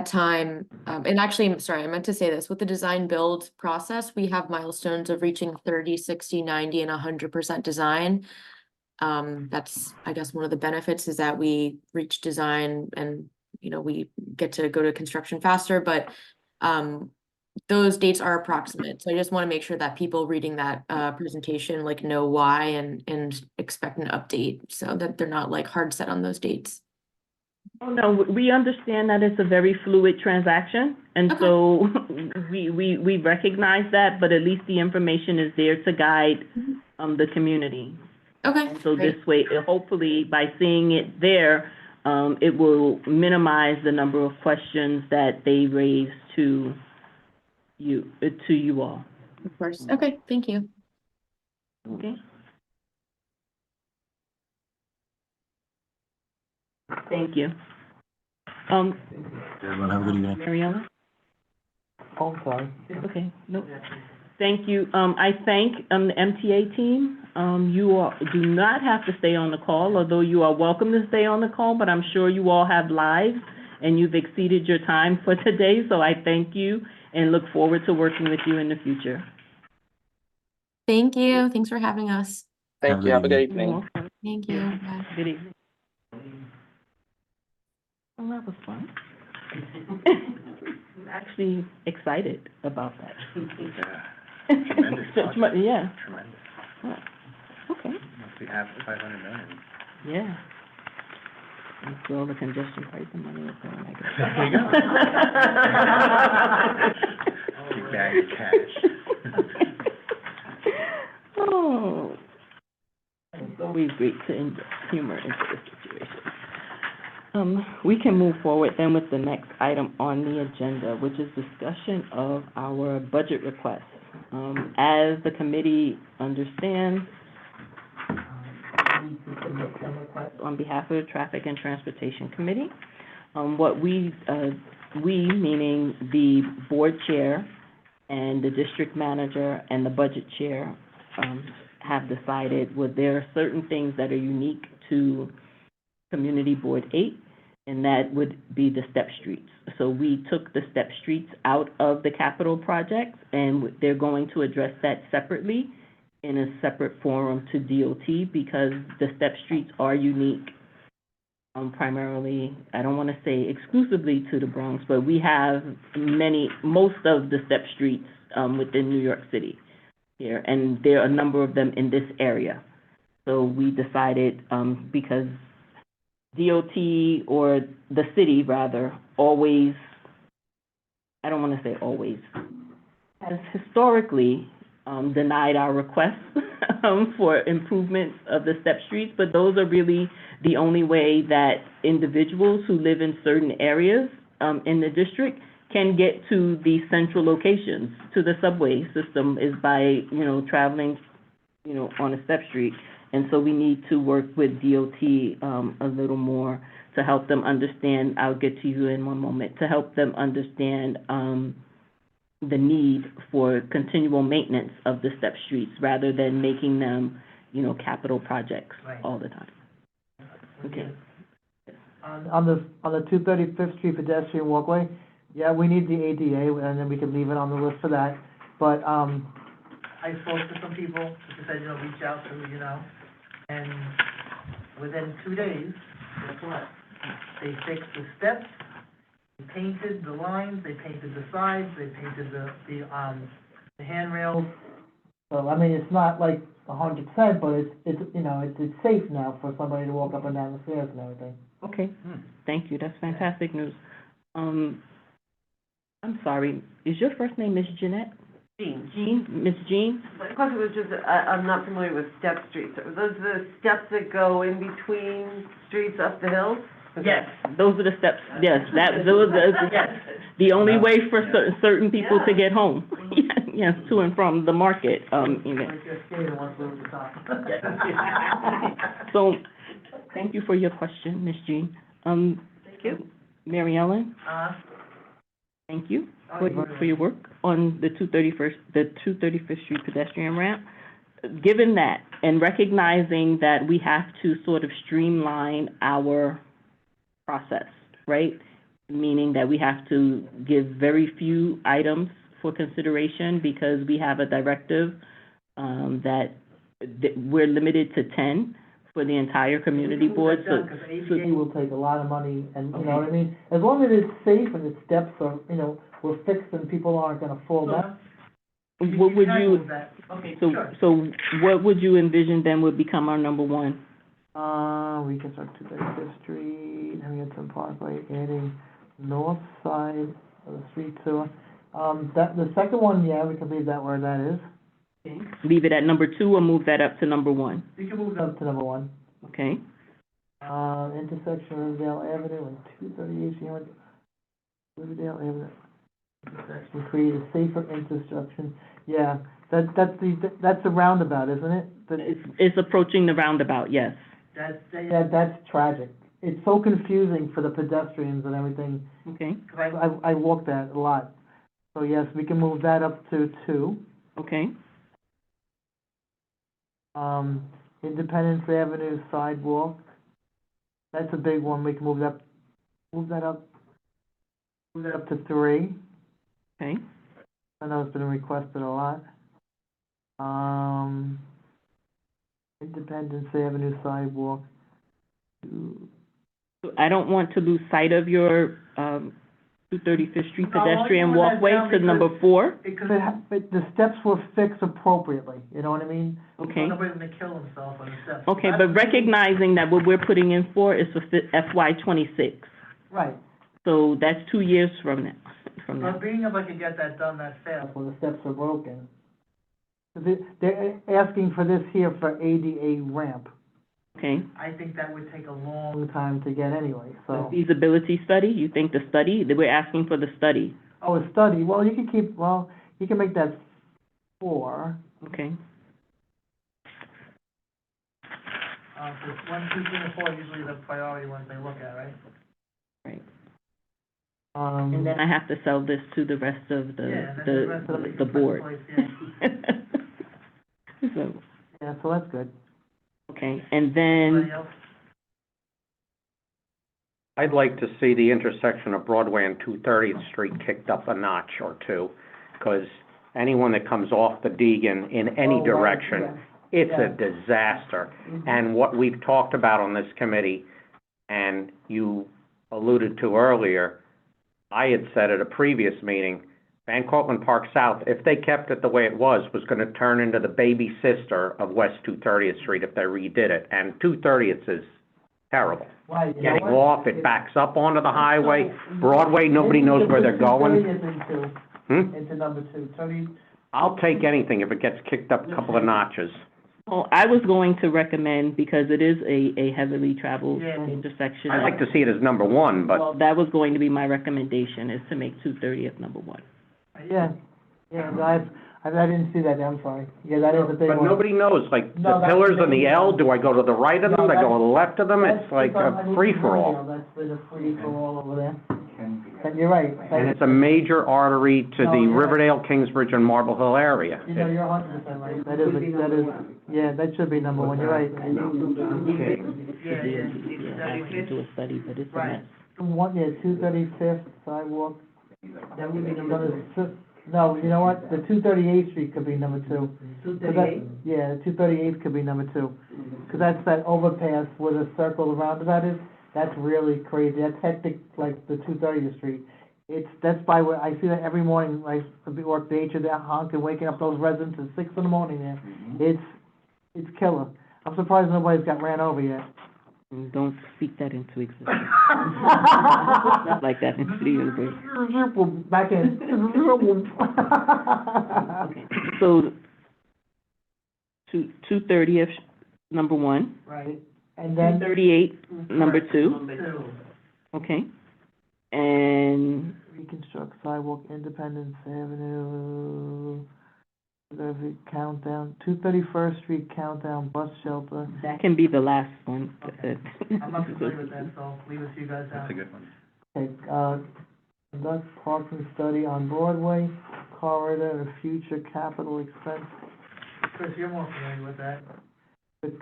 time. And actually, sorry, I meant to say this, with the design build process, we have milestones of reaching 30, 60, 90, and 100% design. That's, I guess, one of the benefits is that we reach design and, we get to go to construction faster, but those dates are approximate. So I just want to make sure that people reading that presentation like know why and expect an update so that they're not like hard set on those dates. Oh, no, we understand that it's a very fluid transaction, and Okay. so we recognize that, but at least the information is there to guide, the community. Okay, And so great. this way, hopefully, by seeing it there, it will minimize the number of questions that they raise to you all. Of course. Okay, thank you. Okay? Thank you. Everyone have a good evening. Mariella? Oh, I'm sorry. It's okay, nope. Thank you. I thank, the MTA team. You all do not have to stay on the call, although you are welcome to stay on the call, but I'm sure you all have lives and you've exceeded your time for today, so I thank you and look forward to working with you in the future. Thank you. Thanks for having us. Have a Thank good you. Have a good You're evening. welcome. Thank you. Bye. Good evening. Well, that was fun. I'm actually excited about that. Tremendous project. Yeah, Tremendous. okay, Must be half 500 million. yeah. And so all the congestion pricing money is going, I guess. There you go. Big bag of cash. Oh. It's always great to inject humor into this situation. We can move forward then with the next item on the agenda, which is discussion of our budget requests. As the committee understands, we need to submit some requests on behalf of the Traffic and Transportation Committee. What we, meaning the board chair and the district manager and the budget chair, have decided was there are certain things that are unique to Community Board 8, and that would be the step streets. So we took the step streets out of the capital projects, and they're going to address that separately in a separate forum to DOT, because the step streets are unique, primarily, I don't want to say exclusively to the Bronx, but we have most of the step streets within New York City here, and there are a number of them in this area. So we decided, because DOT, or the city rather, always, I don't want to say always, has historically denied our requests for improvements of the step streets, but those are really the only way that individuals who live in certain areas in the district can get to the central locations, to the subway system, is by, traveling, on a step street. And so we need to work with DOT a little more to help them understand, I'll get to you in one moment, to help them understand the need for continual maintenance of the step streets rather than making them, capital projects all the time. Okay. On the 235th Street pedestrian walkway, yeah, we need the ADA, and then we can leave it on the list for that. But, I spoke to some people, who said, reach out to, and within 2 days, guess what? They fixed the steps, they painted the lines, they painted the sides, they painted the handrails. So, I mean, it's not like 100%, but it's safe now for somebody to walk up and down the stairs and everything. Okay, thank you, that's fantastic news. I'm sorry, is your first name Miss Jeanette? Jean, Miss Jean? My question was just, I'm not familiar with step streets. Are those the steps that go in between streets up the hill? Yes, those are the steps, yes, those are the only way for certain people to get home. Yes, to and from the market, Like your skater wants to go to the top. So, thank you for your question, Ms. Jean. Thank you. Mary Ellen, thank you for your work on the 235th Street pedestrian ramp. Given that, and recognizing that we have to sort of streamline our process, right? Meaning that we have to give very few items for consideration because we have a directive that we're limited to 10 for the entire community board, so, Because ADA will take a lot of money, and, you know what I mean? As long as it's safe and the steps are, you know, were fixed and people aren't gonna fall down. what would can you, move that. Okay, so, sure. so what would you envision then would become our number one? Reconstruct 235th Street, Hamilton Parkway, adding north side of the street sewer. The second one, yeah, we can leave that where that is. Leave it at number 2 or move that up to number 1? You can move it up to number 1. Okay, Intersection of Riverdale Avenue and 238 Riverdale Avenue. Intersection, create a safer intersection. Yeah, that's the roundabout, isn't it? it's approaching the roundabout, yes. That's tragic. It's so confusing for the pedestrians and everything. Okay, 'Cause I walk that a lot. So yes, we can move that up to 2. okay, Independence Avenue sidewalk. That's a big one. We can move that up to 3. okay. I know it's been requested a lot. Independence Avenue sidewalk. So I don't want to lose sight of your, 235th Street No, I like pedestrian moving that walkway down to number 4? Because but the steps were fixed appropriately, you know what I mean? Okay. Nobody's gonna kill himself on the steps. Okay, but recognizing that what we're putting in for is for FY '26, Right. so that's 2 years from now, But being able to get that done that fast when the steps are broken. They're asking for this here for ADA ramp. Okay. I think that would take a long time to get anyway, The so. feasibility study, you think the study, that we're asking for the study? Oh, a study, well, you can make that 4. Okay, 'Cause 1, 2, 3, and 4 are usually the priority ones they look at, right? right. And And then I have to sell this to the rest of the board. So, Yeah, so that's good. okay, and then, Anybody else? I'd like to see the intersection of Broadway and 230th Street kicked up a notch or 2, because anyone that comes off the Deegan in any Oh, right, direction, yeah. it's Yeah. a disaster. Mhm. And what we've talked about on this committee, and you alluded to earlier, I had said at a previous meeting, Van Cortlandt Park South, if they kept it the way it was gonna turn into the baby sister of West 230th Street if they redid it, and 230th is terrible. Right, you know Getting what? off, it backs up onto the highway. Broadway, nobody knows where they're going. Into number 2, 30. I'll take anything if it gets kicked up a couple of notches. well, I was going to recommend, because it is a heavily traveled Yeah. intersection. I'd like to see it as number 1, but Well, that was going to be my recommendation, is to make 230th number 1. Yeah, I didn't see that, I'm sorry. Yeah, that is a big one. But nobody knows, like, the No, that's pillars and the amazing. L, do I go to the right of them, do I go to the left of them? That's- It's like that's a on- free-for-all. That's been a free-for-all over there. And you're right. And it's a major artery to No, the you're right. Riverdale, Kingsbridge, and Marble Hill area. You know, you're 100% right. That is, yeah, that should be number 1, you're right. Okay. Yeah, Yeah, asking to do a study, but it's a Right. mess. 235th sidewalk. That would be number 2. No, you know what, the 238th Street could be number 2. 238? Yeah, 238th could be number 2. Because that's that overpass where the circle around about is, that's really crazy, that's hectic, like the 230th Street. That's by where, I see that every morning, like, I work the HOD honking, waking up those residents at 6 in the morning there. It's killer. I'm surprised nobody's got ran over yet. Don't speak that into existence. Not like that into the universe. Back in. Okay, so, 230th, number 1, Right, and then. 238, number 2, okay? And, Reconstruct sidewalk, Independence Avenue, the countdown, 231st Street countdown, bus shelter. that can be the last one. Okay. I'm not familiar with that, so leave it to you guys out. That's a good one. Okay, conduct parking study on Broadway, corridor, and future capital expense. Chris, you're more familiar with that.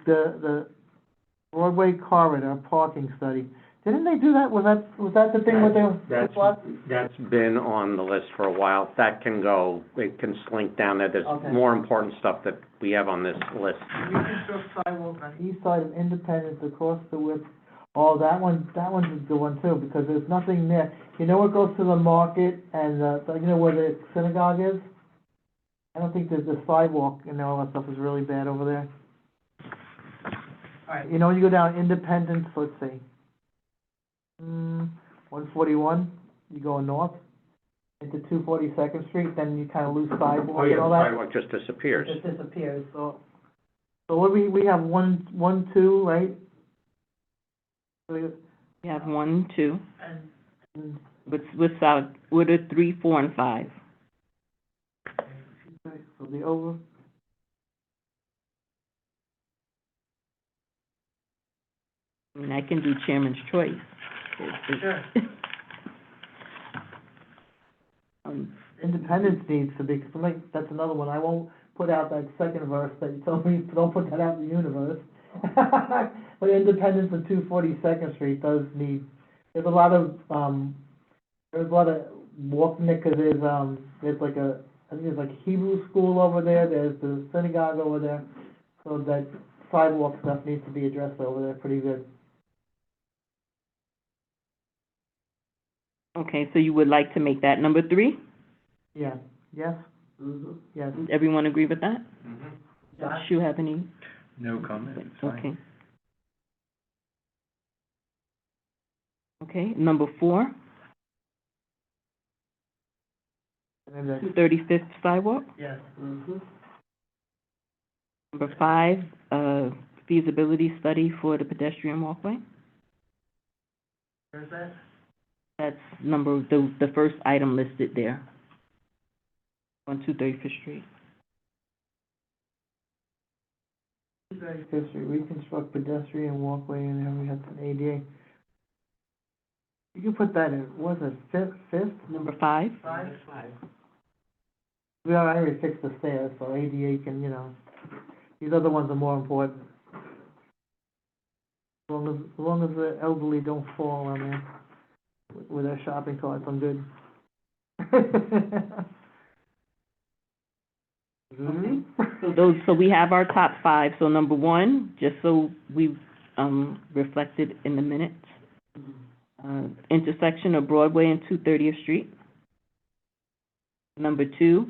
The Broadway corridor parking study, Didn't they do that? Was that the thing with the That's, floods? that's been on the list for a while. That can go, it can slink down there. There's Okay. more important stuff that we have on this list. Reconstruct sidewalk on east side of Independence across the width. Oh, that one's a good one too, because there's nothing there. You know what goes to the market and, you know where the synagogue is? I don't think there's the sidewalk and all that stuff is really bad over there. All right, you know, when you go down Independence, let's see. 141, you go north into 242nd Street, then you kind of lose sidewalk Oh, yeah, and all the that. sidewalk just disappears. It just disappears, so what we have one, two, right? So You have 1, 2, and, with a 3, 4, and 5. so the over, I mean, I can do chairman's choice. Sure. Um, Independence needs to be, because that's another one, I won't put out that second verse that you told me, don't put that out in the universe. But Independence of 242nd Street does need, there's a lot of walking there, because there's like I think there's like a Hebrew school over there, there's the synagogue over there, so that sidewalk stuff needs to be addressed over there pretty good. Okay, so you would like to make that number 3? Yeah, yes? Yes. Everyone agree with that? Does you have any? No comment, it's fine. Okay. Okay, number 4, And then 235th sidewalk. yes. Number 5, feasibility study for the pedestrian walkway. Where's that? That's the first item listed there on 235th Street. 235th Street, reconstruct pedestrian walkway and Henry Hudson ADA. You can put that in, was it fifth? Number 5, Five? We already fixed the stairs, so ADA can, these other ones are more important. As long as the elderly don't fall on there with their shopping carts, I'm good. so we have our top 5. So number 1, just so we reflected in the minutes, intersection of Broadway and 230th Street. Number 2,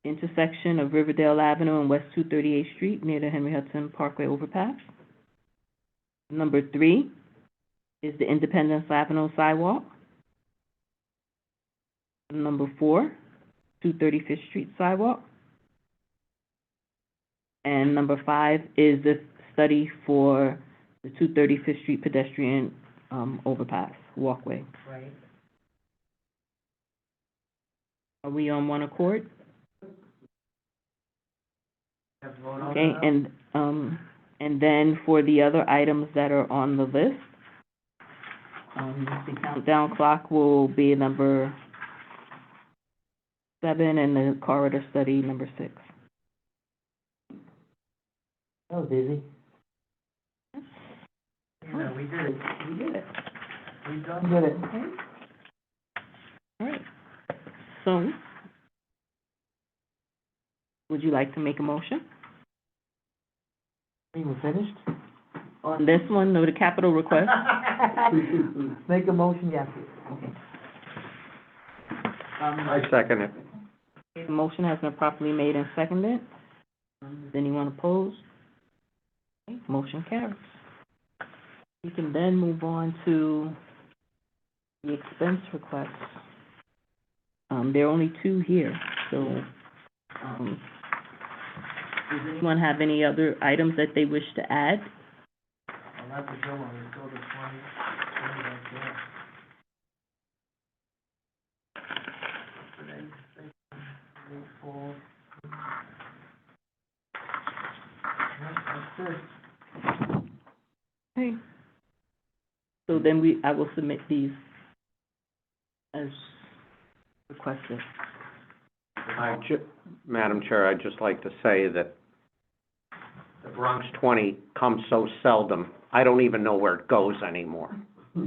intersection of Riverdale Avenue and West 238th Street near the Henry Hudson Parkway overpass. Number 3 is the Independence Avenue sidewalk. Number 4, 235th Street sidewalk. And number 5 is the study for the 235th Street pedestrian overpass, walkway. Right. Are we on one accord? Have to vote on Okay, that? and then for the other items that are on the list, the countdown clock will be number 7 and the corridor study number 6. That was easy. Yeah, we did it. We did it. We did it. Okay. All right. So, would you like to make a motion We were finished? on this one, or the capital request? Make a motion, yes. I second it. The motion has been properly made and seconded. Is anyone opposed? Okay, motion carries. We can then move on to the expense requests. There are only 2 here, so, does anyone have any other items that they wish to add? Well, that's a good one, let's go to 20 right there. That's it. Okay. So then I will submit these as requested. Madam Chair, I'd just like to say that the Bronx 20 comes so seldom, I don't even know where it goes anymore.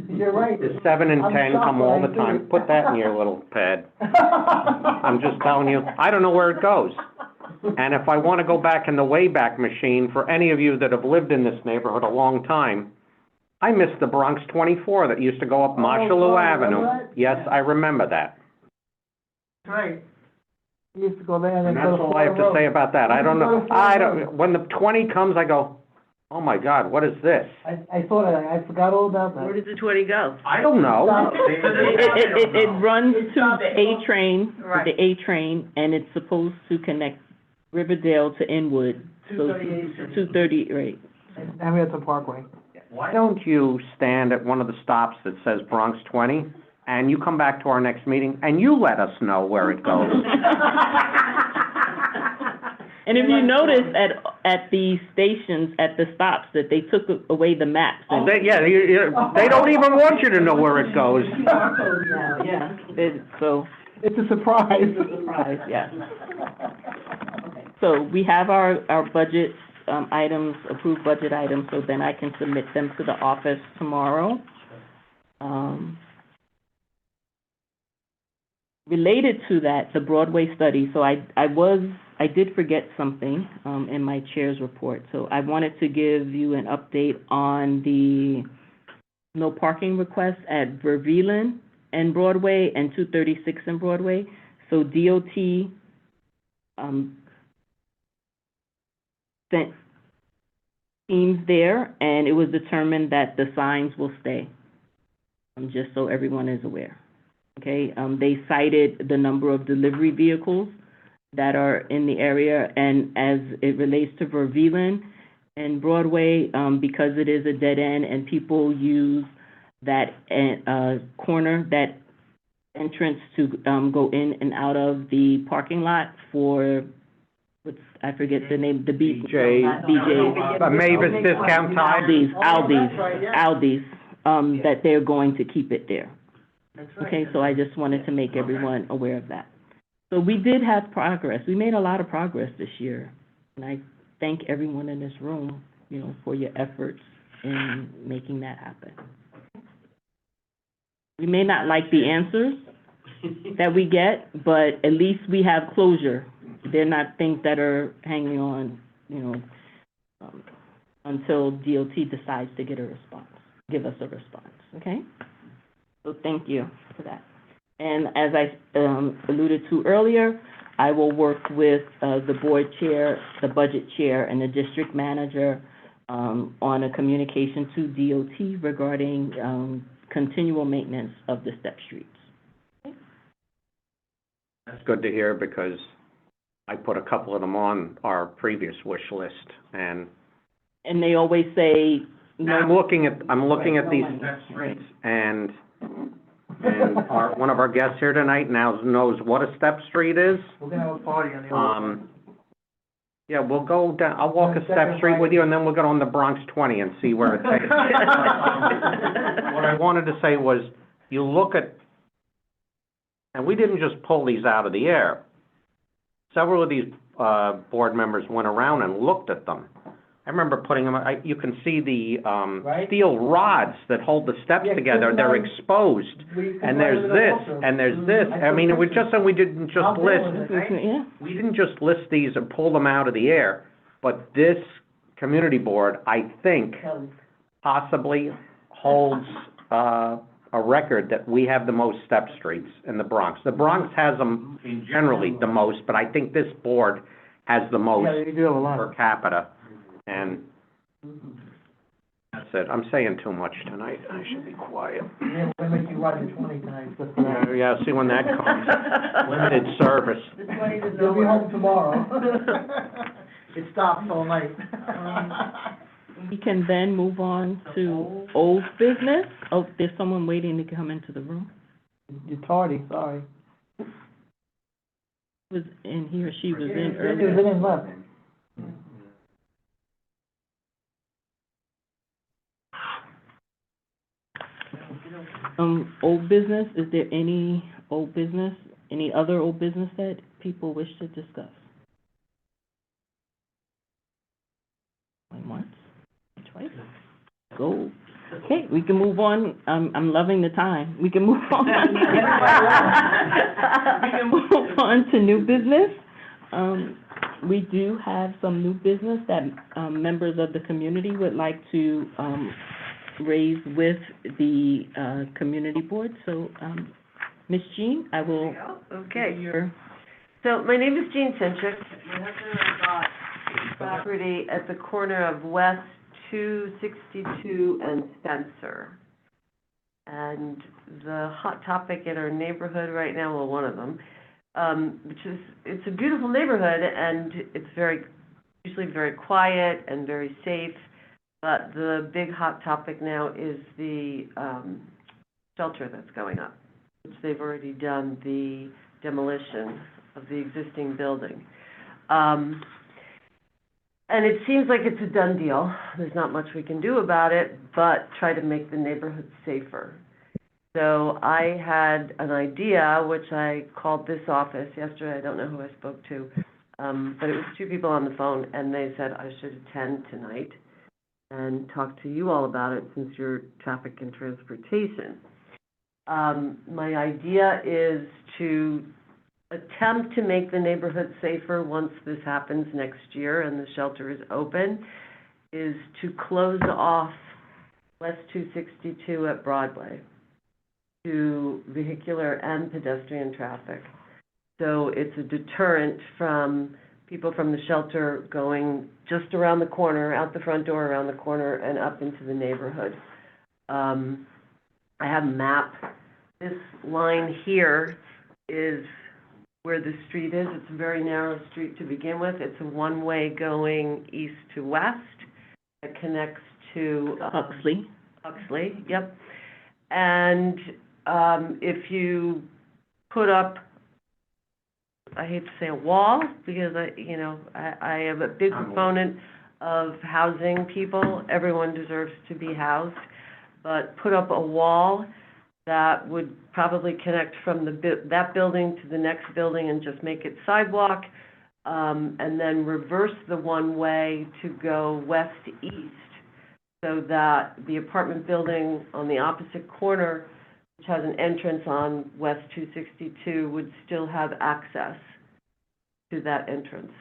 You're right. The 7 and I'm 10 shocked come when all I the see time. it. Put that in your little pad. I'm just telling you, I don't know where it goes. And if I want to go back in the Wayback Machine, for any of you that have lived in this neighborhood a long time, I miss the Bronx 24 that used to go up Marshallou Avenue. remember that? Yes, I remember that. That's right. We used to go there and And then that's go to all I have to Florida say Road. about that. I don't know, when the 20 comes, I go, oh my God, what is this? I thought I forgot all about that. Where does the 20 go? I don't know. It runs It to stops the A train, Right. the A train, and it's supposed to connect Riverdale to Inwood. So 230, right. And Hamilton Parkway. Why don't you stand at one of the stops that says Bronx 20, and you come back to our next meeting, and you let us know where it goes? And if you notice at the stations, at the stops, that they took away the maps. and- They don't even want you to know where it goes. Yeah, so, It's a surprise. yeah. So we have our budget, items, approved budget items, so then I can submit them to the office tomorrow. Related to that, the Broadway study, so I did forget something, in my chair's report. So I wanted to give you an update on the no parking request at Vervelen and Broadway and 236 and Broadway. So DOT, sent teams there, and it was determined that the signs will stay, just so everyone is aware. Okay, they cited the number of delivery vehicles that are in the area, and as it relates to Vervelen and Broadway, because it is a dead end and people use that, corner, that entrance to, go in and out of the parking lot for, I forget the name, the BJ. Mavis Discount Time. Aldi's, that they're going to keep it there. Okay, so I just wanted to make everyone aware of that. So we did have progress. We made a lot of progress this year, and I thank everyone in this room, for your efforts in making that happen. We may not like the answers that we get, but at least we have closure. They're not things that are hanging on, until DOT decides to give us a response, okay? So thank you for that. And as I alluded to earlier, I will work with the board chair, the budget chair, and the district manager on a communication to DOT regarding continual maintenance of the step streets. That's good to hear, because I put a couple of them on our previous wish list, and they always say, no. I'm looking at these step streets, and one of our guests here tonight now knows what a step street is. We're gonna have a party on the other side. Yeah, we'll go down, I'll walk a step street with you, and then we'll go on the Bronx 20 and see where it takes us. What I wanted to say was, you look at, and we didn't just pull these out of the air. Several of these, board members went around and looked at them. I remember putting them, you can see the, Right. steel rods that hold the steps Yeah, together, they're exposed. And there's this, and there's this, I mean, it was just, and we didn't just list, Yeah, we didn't just list these and pull them out of the air, but this community board, I think, possibly holds, a record that we have the most step streets in the Bronx. The Bronx has them generally the most, but I think this board has the most Yeah, you do have a lot. per capita, and that's it. I'm saying too much tonight, I should be quiet. Yeah, we're gonna make you ride the 20 tonight, just for that. Yeah, see when that comes, limited service. The 20 to You'll be nowhere. home tomorrow. It stops all night. we can then move on to old business. Oh, there's someone waiting to come into the room. You're tardy, sorry. Was in, he or she was in He was earlier. in and left. Old business, is there any old business, any other old business that people wish to discuss? Going once, twice, go. Okay, we can move on. I'm loving the time. We can move on. We can move on to new business. We do have some new business that, members of the community would like to, raise with the, community board. So, Ms. Jean, I will Okay. give your, So my name is Jean Sinchik. My husband and I bought property at the corner of West 262 and Spencer. And the hot topic in our neighborhood right now, well, one of them, which is, it's a beautiful neighborhood and it's usually very quiet and very safe. But the big hot topic now is the, shelter that's going up, which they've already done the demolition of the existing building. And it seems like it's a done deal. There's not much we can do about it, but try to make the neighborhood safer. So I had an idea, which I called this office yesterday. I don't know who I spoke to, but it was two people on the phone, and they said I should attend tonight and talk to you all about it since you're traffic and transportation. My idea is to attempt to make the neighborhood safer once this happens next year and the shelter is open, is to close off West 262 at Broadway to vehicular and pedestrian traffic. So it's a deterrent from people from the shelter going just around the corner, out the front door, around the corner, and up into the neighborhood. I have a map. This line here is where the street is. It's a very narrow street to begin with. It's a one-way going east to west. It connects to Huxley, yep. And if you put up, I hate to say a wall, because I am a big proponent of housing people. Everyone deserves to be housed. But put up a wall that would probably connect from that building to the next building and just make it sidewalk, and then reverse the one-way to go west to east, so that the apartment building on the opposite corner, which has an entrance on West 262, would still have access to that entrance.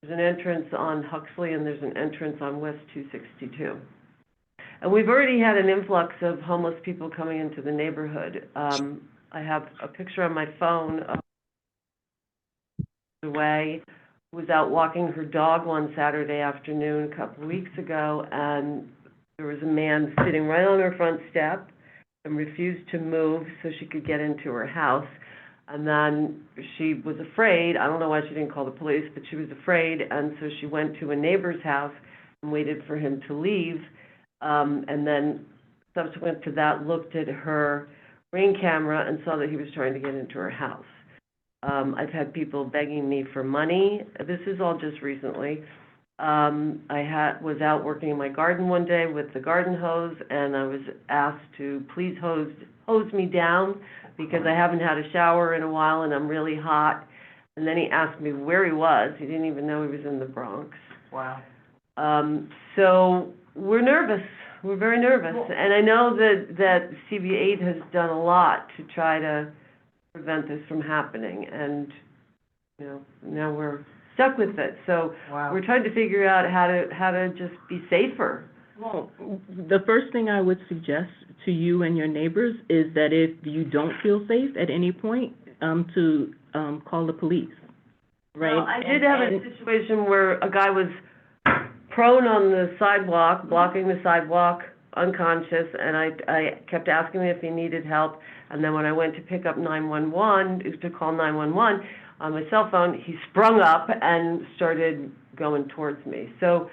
There's an entrance on Huxley and there's an entrance on West 262. And we've already had an influx of homeless people coming into the neighborhood. I have a picture on my phone of the way who was out walking her dog one Saturday afternoon a couple of weeks ago, and there was a man sitting right on her front step and refused to move so she could get into her house. And then she was afraid. I don't know why she didn't call the police, but she was afraid, and so she went to a neighbor's house and waited for him to leave. And then subsequent to that, looked at her Ring camera and saw that he was trying to get into her house. I've had people begging me for money. This is all just recently. I was out working in my garden one day with the garden hose, and I was asked to please hose me down because I haven't had a shower in a while and I'm really hot. And then he asked me where he was. He didn't even know he was in the Bronx. Wow. So we're nervous. We're very nervous. And I know that CB8 has done a lot to try to prevent this from happening. And, now we're stuck with it. So Wow. we're trying to figure out how to just be safer. well, the first thing I would suggest to you and your neighbors is that if you don't feel safe at any point, to call the police, right? Well, I did have a situation where a guy was prone on the sidewalk, blocking the sidewalk, unconscious, and I kept asking him if he needed help. And then when I went to pick up 911, to call 911 on my cell phone, he sprung up and started going towards me. So,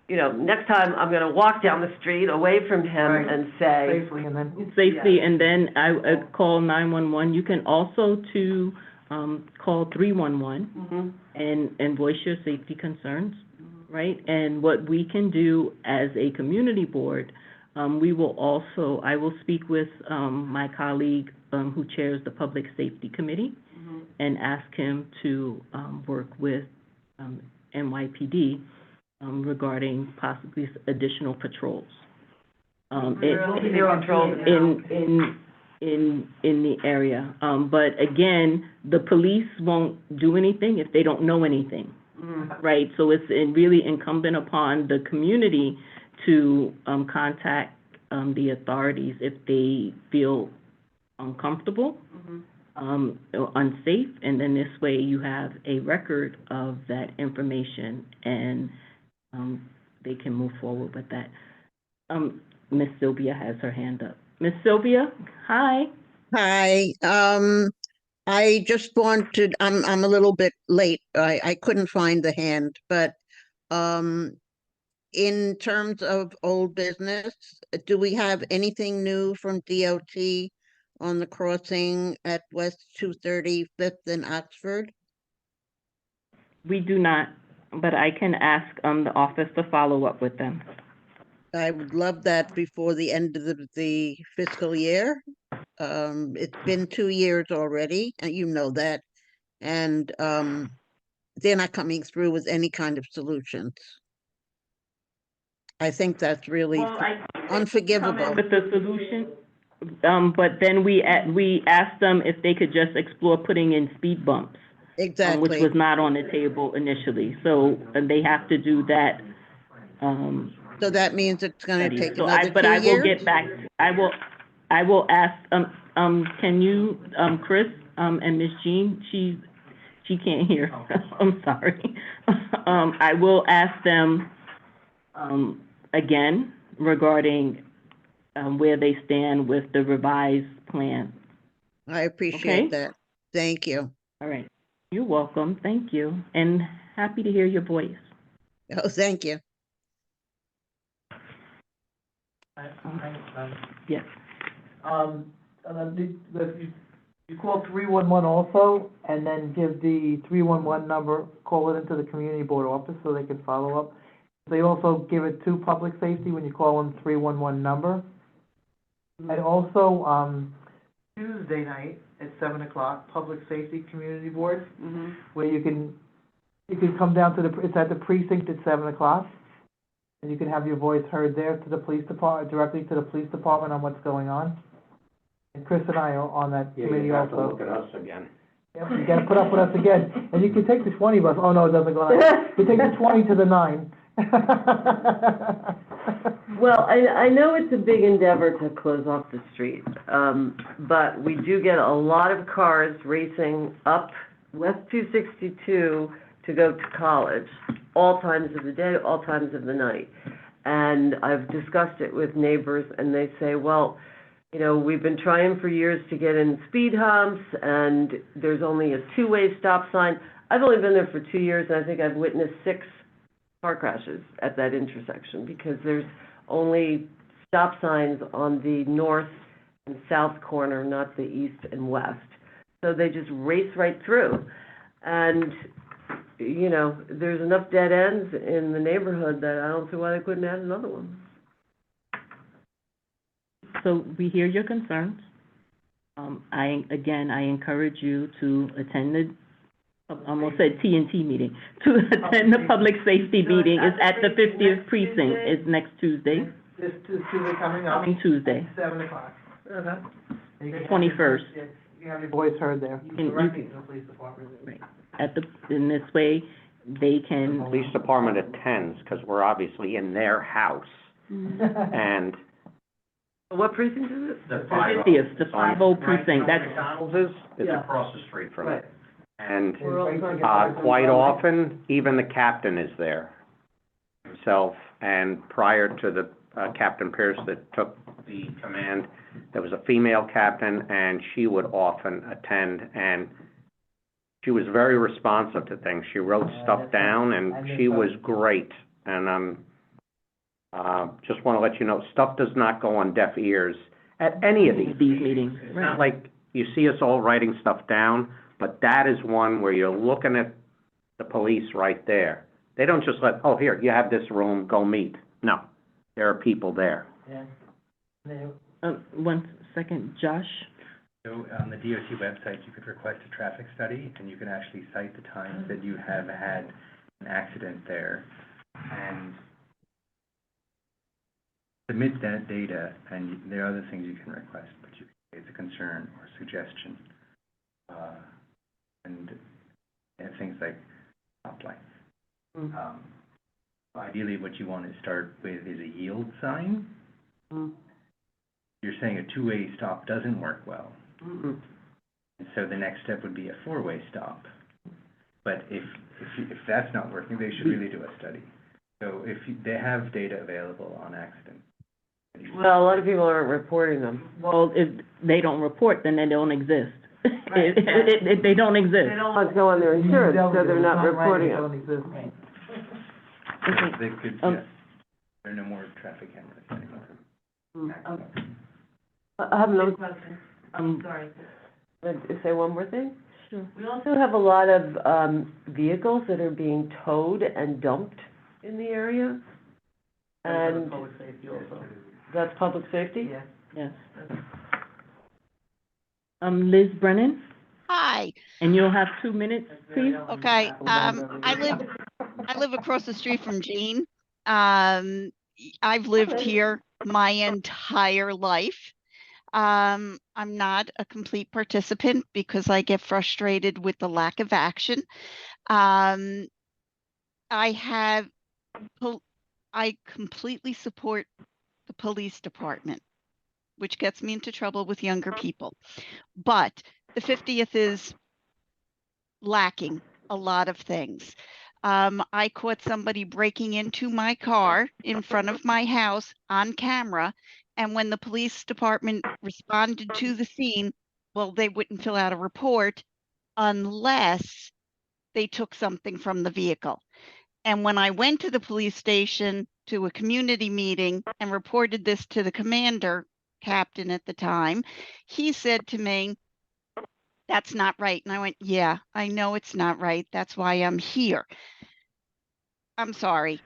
next time I'm going to walk down the street away from him Right. and say, Safely, and then, Safely, and then I call 911. You can also call 311 and voice your safety concerns, right? And what we can do as a community board, I will speak with my colleague who chairs the Public Safety Committee and ask him to work with NYPD regarding possibly additional patrols. Zero control. in the area. But again, the police won't do anything if they don't know anything, right? So it's really incumbent upon the community to, contact, the authorities if they feel uncomfortable, or unsafe, and then this way you have a record of that information and, they can move forward with that. Miss Sylvia has her hand up. Miss Sylvia, hi. Hi, I just wanted, I'm a little bit late. I couldn't find the hand, but, in terms of old business, do we have anything new from DOT on the crossing at West 235th and Oxford? We do not, but I can ask, the office to follow up with them. I would love that before the end of the fiscal year. It's been 2 years already, and you know that. And, they're not coming through with any kind of solutions. I think that's really unforgivable. With the solution, but then we asked them if they could just explore putting in speed bumps. Which Exactly. was not on the table initially, so they have to do that, So that means it's gonna study. take So another 2 years? but I will get back, I will ask, can you, Chris, and Ms. Jean, she can't hear, I'm sorry. I will ask them, again, regarding, where they stand with the revised plan. I appreciate Okay. that. Thank you. All right, you're welcome, thank you, and happy to hear your voice. Oh, thank you. Yes. You call 311 also, and then give the 311 number, call it into the community board office so they can follow up. They also give it to public safety when you call them 311 number. And also, Tuesday night at 7 o'clock, public safety community board, where you can come down to it's at the precinct at 7 o'clock. And you can have your voice heard there to the police department, directly to the police department on what's going on. And Chris and I are on that Yeah, committee you have to also. look at us again. Yep, you gotta put up with us again, and you can take the 20 bus, oh no, it doesn't go on. You take the 20 to the 9. Well, I know it's a big endeavor to close off the street, but we do get a lot of cars racing up West 262 to go to college, all times of the day, all times of the night. And I've discussed it with neighbors, and they say, well, you know, we've been trying for years to get in speed humps, and there's only a two-way stop sign. I've only been there for 2 years, and I think I've witnessed 6 car crashes at that intersection, because there's only stop signs on the north and south corner, not the east and west. So they just race right through. And, you know, there's enough dead ends in the neighborhood that I don't see why they couldn't add another one. So we hear your concerns. I encourage you to attend the, I almost said TNT meeting, to attend the public safety meeting. It's at the 50th precinct. It's next Tuesday, This Tuesday coming up, coming Tuesday, 7 o'clock. Okay. And you can have 21st. You can have your voice heard there, you- directly to the police department. Right. In this way, they The can, police department attends, because we're obviously in their house, and What precinct is it? the 50th, the 50 precinct, that's, McDonald's is Yeah. across the street from Right. it. And, We're all talking quite often, even the captain is there himself, and prior to the, Captain Pierce that took the command, there was a female captain, and she would often attend, and she was very responsive to things. She wrote stuff down, and she was great. And just want to let you know, stuff does not go on deaf ears at any of these. these meetings. It's not like you see us all writing stuff down, but that is one where you're looking at the police right there. They don't just let, oh, here, you have this room, go meet. No, there are people there. Yeah. One second, Josh? So on the DOT website, you could request a traffic study, and you can actually cite the times that you have had an accident there. And submit that data, and there are other things you can request, but you can say it's a concern or suggestion. And things like stop lights. Ideally, what you want to start with is a yield sign. You're saying a two-way stop doesn't work well. And so the next step would be a four-way stop. But if that's not working, they should really do a study. So they have data available on accident. Well, a lot of people aren't reporting them. Well, if they don't report, then they don't exist. They don't exist. They don't want to go on their insurance, so they're not reporting They them. don't exist. They could, yes, there are no more traffic cameras anymore. I have another question. Sorry. Say one more thing? Sure. We also have a lot of vehicles that are being towed and dumped in the area. And Public safety also. that's public safety? Yeah. Yes. Liz Brennan, Hi, and you'll have 2 minutes, please. okay, I live across the street from Jean. I've lived here my entire life. I'm not a complete participant because I get frustrated with the lack of action. I completely support the police department, which gets me into trouble with younger people. But the 50th is lacking a lot of things. I caught somebody breaking into my car in front of my house on camera. And when the police department responded to the scene, well, they wouldn't fill out a report unless they took something from the vehicle. And when I went to the police station to a community meeting and reported this to the commander, captain at the time, he said to me, "That's not right." And I went, "Yeah, I know it's not right. That's why I'm here." I'm sorry.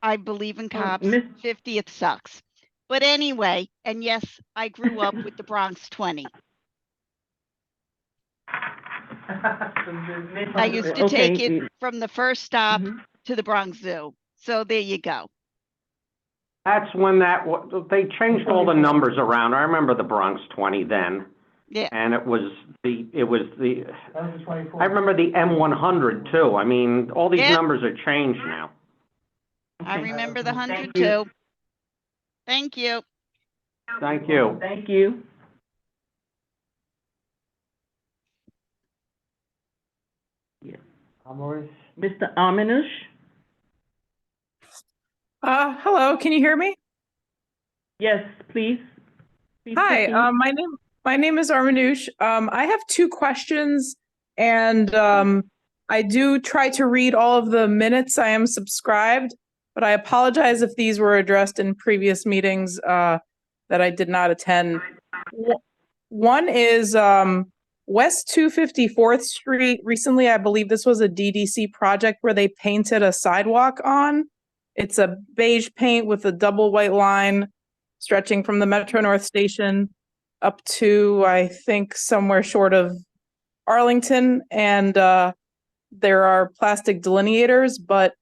I believe in cops. 50th sucks. But anyway, and yes, I grew up with the Bronx 20. I used to take it from the first stop to the Bronx Zoo. So there you go. That's when they changed all the numbers around. I remember the Bronx 20 then. Yeah. And it was the, That was the 24. I remember the M100 too. I mean, all these Yep. numbers are changed now. I remember the 100 Thank you. too. Thank you. Thank you. Thank you. Mr. Amanush? Hello, can you hear me? Yes, please. Please Hi, proceed. my name is Armanush. I have 2 questions, and I do try to read all of the minutes. I am subscribed, but I apologize if these were addressed in previous meetings that I did not attend. One is West 254th Street. Recently, I believe this was a DDC project where they painted a sidewalk on. It's a beige paint with a double white line stretching from the Metro North station up to, I think, somewhere short of Arlington. And there are plastic delineators, but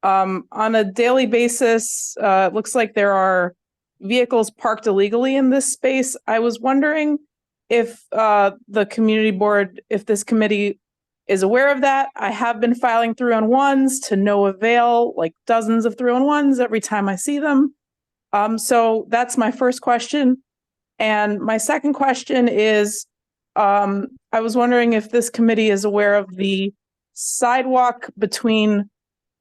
on a daily basis, it looks like there are vehicles parked illegally in this space. I was wondering if the community board, if this committee is aware of that. I have been filing 3-on-1s to no avail, like dozens of 3-on-1s every time I see them. So that's my first question. And my second question is, I was wondering if this committee is aware of the sidewalk between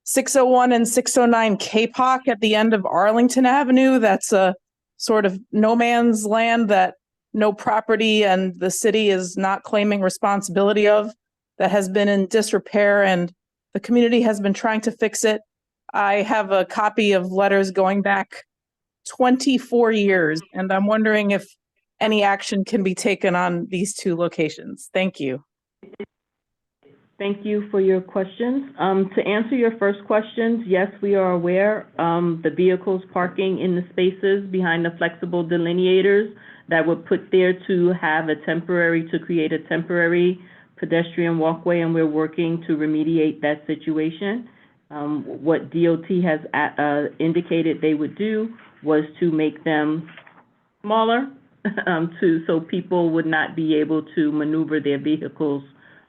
601 and 609 Kapok at the end of Arlington Avenue. That's a sort of no man's land that no property and the city is not claiming responsibility of, that has been in disrepair, and the community has been trying to fix it. I have a copy of letters going back 24 years, and I'm wondering if any action can be taken on these 2 locations. Thank you. Thank you for your questions. To answer your first questions, yes, we are aware, the vehicles parking in the spaces behind the flexible delineators that were put there to create a temporary pedestrian walkway, and we're working to remediate that situation. What DOT has indicated they would do was to make them smaller, so people would not be able to maneuver their vehicles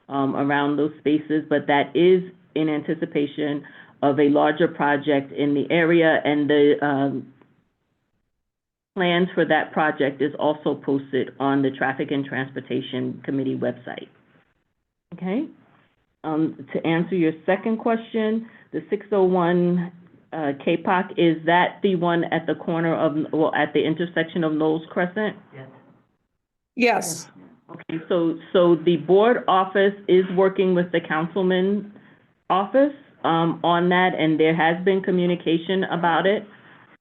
around those spaces, but that is in anticipation of a larger project in the area, and the plans for that project is also posted on the Traffic and Transportation Committee website. Okay? To answer your second question, the 601 KPOC, is that the one at the corner of, well, at the intersection of Knowles Crescent? Yes. Okay, so the board office is working with the councilman's office on that, and there has been communication about it.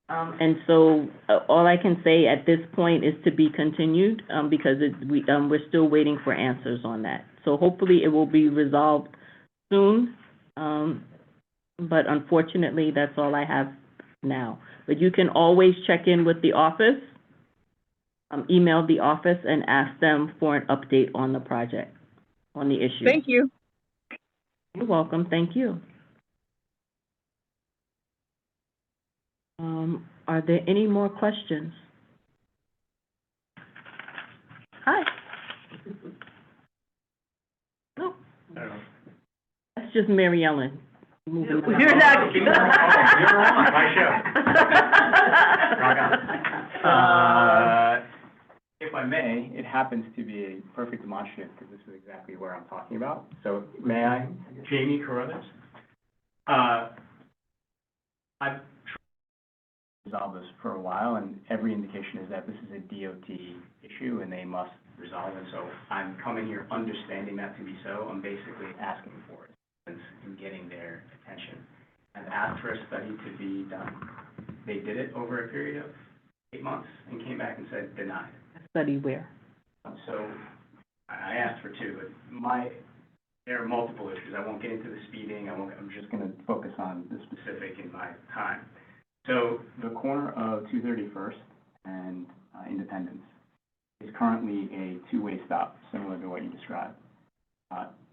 And so all I can say at this point is to be continued, because we're still waiting for answers on that. So hopefully it will be resolved soon, but unfortunately, that's all I have now. But you can always check in with the office, email the office and ask them for an update on the project, on the issue. Thank you. You're welcome, thank you. Are there any more questions? Hi. No. That's just Mary Ellen. Moving on. You're not. You're on my show. If I may, it happens to be a perfect demonstrative, because this is exactly where I'm talking about. So may I? Jamie Carruthers. I've resolved this for a while, and every indication is that this is a DOT issue and they must resolve it. So I'm coming here understanding that to be so. I'm basically asking for it and getting their attention. I've asked for a study to be done. They did it over a period of 8 months and came back and said denied. Study where? So I asked for two, but there are multiple issues. I won't get into the speeding. I'm just going to focus on the specific in my time. So the corner of 231st and Independence is currently a two-way stop, similar to what you described.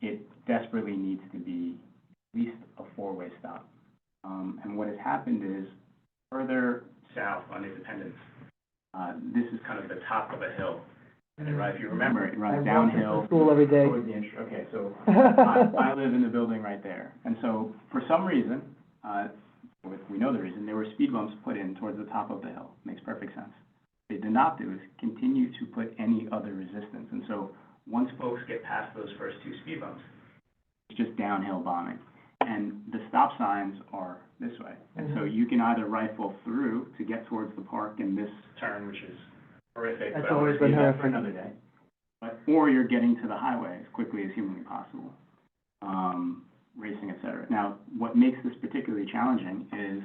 It desperately needs to be at least a four-way stop. And what has happened is further south on Independence, this is kind of the top of a hill. And if you remember, it runs downhill. School every day. Okay, so I live in the building right there. And so for some reason, we know the reason, there were speed bumps put in towards the top of the hill. Makes perfect sense. What they did not do is continue to put any other resistance. And so once folks get past those first two speed bumps, it's just downhill bombing. And the stop signs are this way. And so you can either rifle through to get towards the park in this turn, which is horrific. That's but always I'll been leave that for horrific. another day. Or you're getting to the highway as quickly as humanly possible, racing, et cetera. Now, what makes this particularly challenging is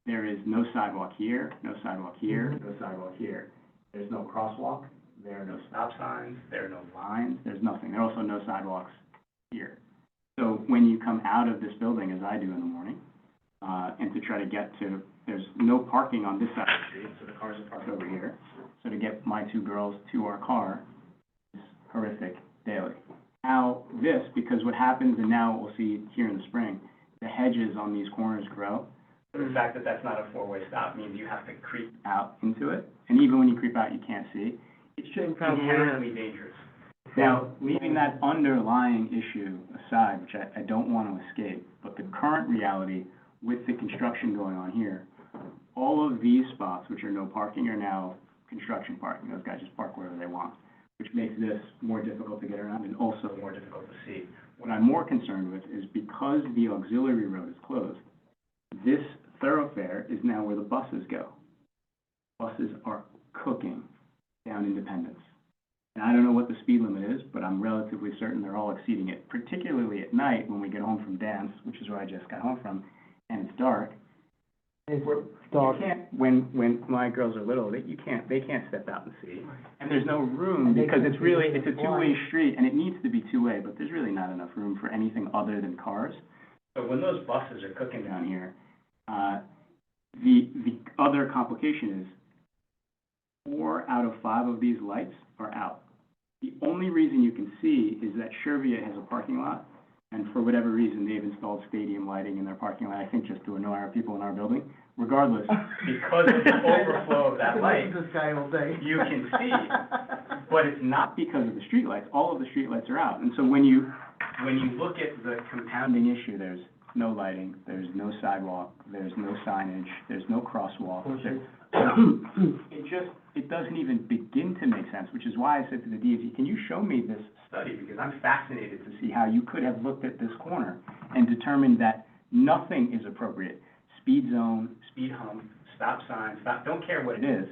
there is no sidewalk here, no sidewalk here, no sidewalk here. There's no crosswalk, there are no stop signs, there are no lines, there's nothing. There are also no sidewalks here. So when you come out of this building, as I do in the morning, and to try to get to, there's no parking on this side of the street, so the cars are parked over here. So to get my two girls to our car is horrific daily. Now this, because what happens, and now we'll see here in the spring, the hedges on these corners grow. So the fact that that's not a four-way stop means you have to creep out into it. And even when you creep out, you can't see. It's just inherently dangerous. Now, leaving that underlying issue aside, which I don't want to escape, but the current reality with the construction going on here, all of these spots, which are no parking, are now construction parking. Those guys just park wherever they want, which makes this more difficult to get around and also more difficult to see. What I'm more concerned with is because the auxiliary road is closed, this thoroughfare is now where the buses go. Buses are cooking down Independence. And I don't know what the speed limit is, but I'm relatively certain they're all exceeding it, particularly at night when we get home from dance, which is where I just got home from, and it's dark. It's dark. You can't, when my girls are little, they can't step out and see. And there's no room because it's a two-way street, and it needs to be two-way, but there's really not enough room for anything other than cars. So when those buses are cooking down here, the other complication is 4 out of 5 of these lights are out. The only reason you can see is that Shervia has a parking lot and for whatever reason, they've installed stadium lighting in their parking lot, I think just to annoy our people in our building. Regardless, because of the overflow of that light, This guy all day. you can see, but it's not because of the streetlights. All of the streetlights are out. And so when you look at the compounding issue, there's no lighting, there's no sidewalk, there's no signage, there's no crosswalk. It doesn't even begin to make sense, which is why I said to the DOT, can you show me this study? Because I'm fascinated to see how you could have looked at this corner and determined that nothing is appropriate. Speed zone, speed hump, stop sign, don't care what it is.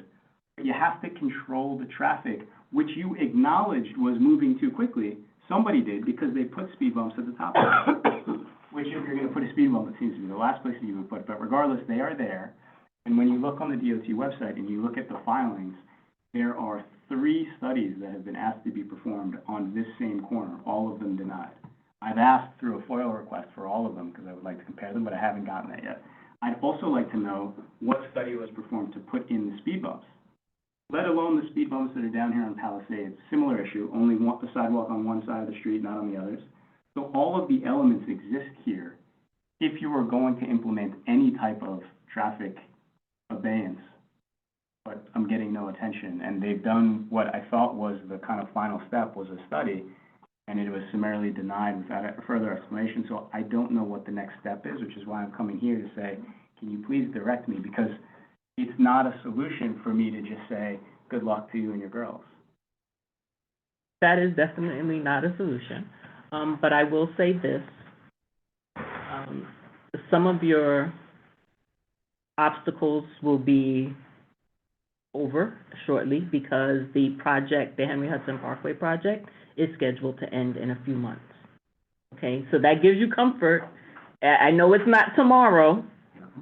But you have to control the traffic, which you acknowledged was moving too quickly. Somebody did, because they put speed bumps at the top of it. Which if you're gonna put a speed bump, it seems to be the last place that you would put it, but regardless, they are there. And when you look on the DOT website and you look at the filings, there are 3 studies that have been asked to be performed on this same corner, all of them denied. I've asked through a FOIL request for all of them, because I would like to compare them, but I haven't gotten that yet. I'd also like to know what study was performed to put in the speed bumps, let alone the speed bumps that are down here on Palisades. Similar issue, only the sidewalk on one side of the street, not on the others. So all of the elements exist here if you were going to implement any type of traffic abeyance, but I'm getting no attention. And they've done what I thought was the kind of final step, was a study, and it was summarily denied without a further explanation. So I don't know what the next step is, which is why I'm coming here to say, can you please direct me? Because it's not a solution for me to just say, good luck to you and your girls. That is definitely not a solution. But I will say this, some of your obstacles will be over shortly, because the project, the Henry Hudson Parkway project, is scheduled to end in a few months. Okay, so that gives you comfort. I know it's not tomorrow,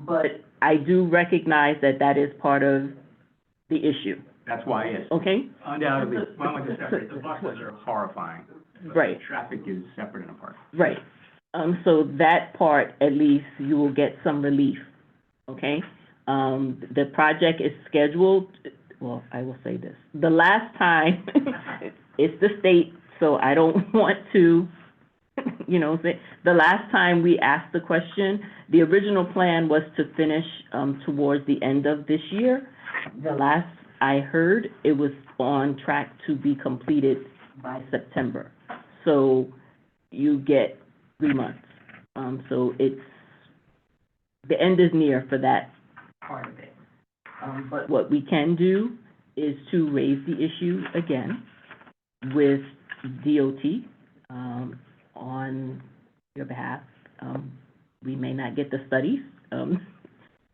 but I do recognize that that is part of the issue, That's why it's okay? undoubtedly, well, like I said, the buses are horrifying. But Right. the traffic is separate and apart. Right. So that part, at least, you will get some relief, okay? The project is scheduled, well, I will say this. The last time, it's the state, so I don't want to, say, the last time we asked the question, the original plan was to finish, towards the end of this year. The last I heard, it was on track to be completed by September. So you get 3 months. So the end is near for that part of it. But what we can do is to raise the issue again with DOT, on your behalf. We may not get the studies,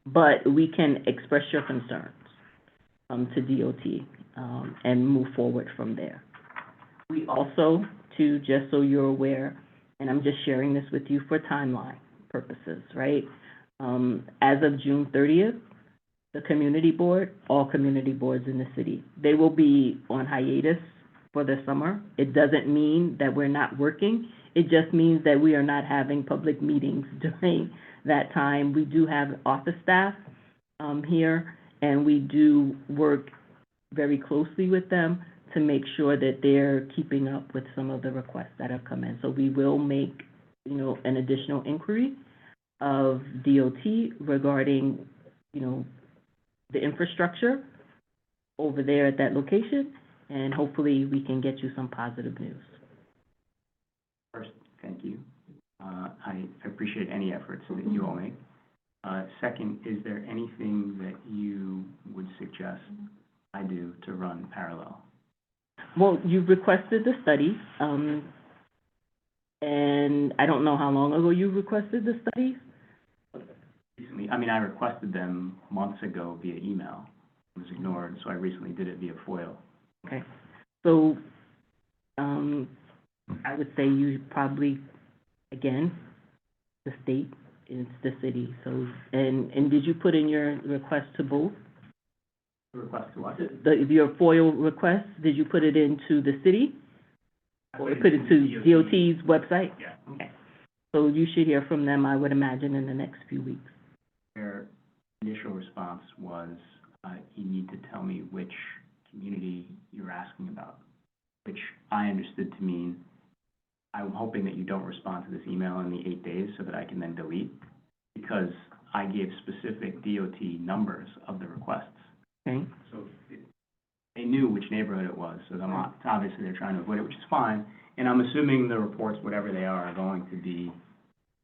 but we can express your concerns, to DOT, and move forward from there. We also, too, just so you're aware, and I'm just sharing this with you for timeline purposes, right? As of June 30th, the community board, all community boards in the city, they will be on hiatus for the summer. It doesn't mean that we're not working. It just means that we are not having public meetings during that time. We do have office staff here, and we do work very closely with them to make sure that they're keeping up with some of the requests that have come in. So we will make, an additional inquiry of DOT regarding, the infrastructure over there at that location, and hopefully we can get you some positive news. First, thank you. I appreciate any efforts that you all make. Second, is there anything that you would suggest I do to run parallel? Well, you requested the studies, and I don't know how long ago you requested the studies. Recently, I requested them months ago via email. It was ignored, so I recently did it via FOIL. Okay, so, I would say you probably, again, the state is the city, so, and did you put in your request to both? Request to what? Your FOIL request, did you put it into the city? Or put it to DOT's website? Yeah. Okay, so you should hear from them, I would imagine, in the next few weeks. Their initial response was, you need to tell me which community you're asking about, which I understood to mean I'm hoping that you don't respond to this email in the 8 days so that I can then delete, because I gave specific DOT numbers of the requests. Okay, So they knew which neighborhood it was, so obviously they're trying to avoid it, which is fine. And I'm assuming the reports, whatever they are going to be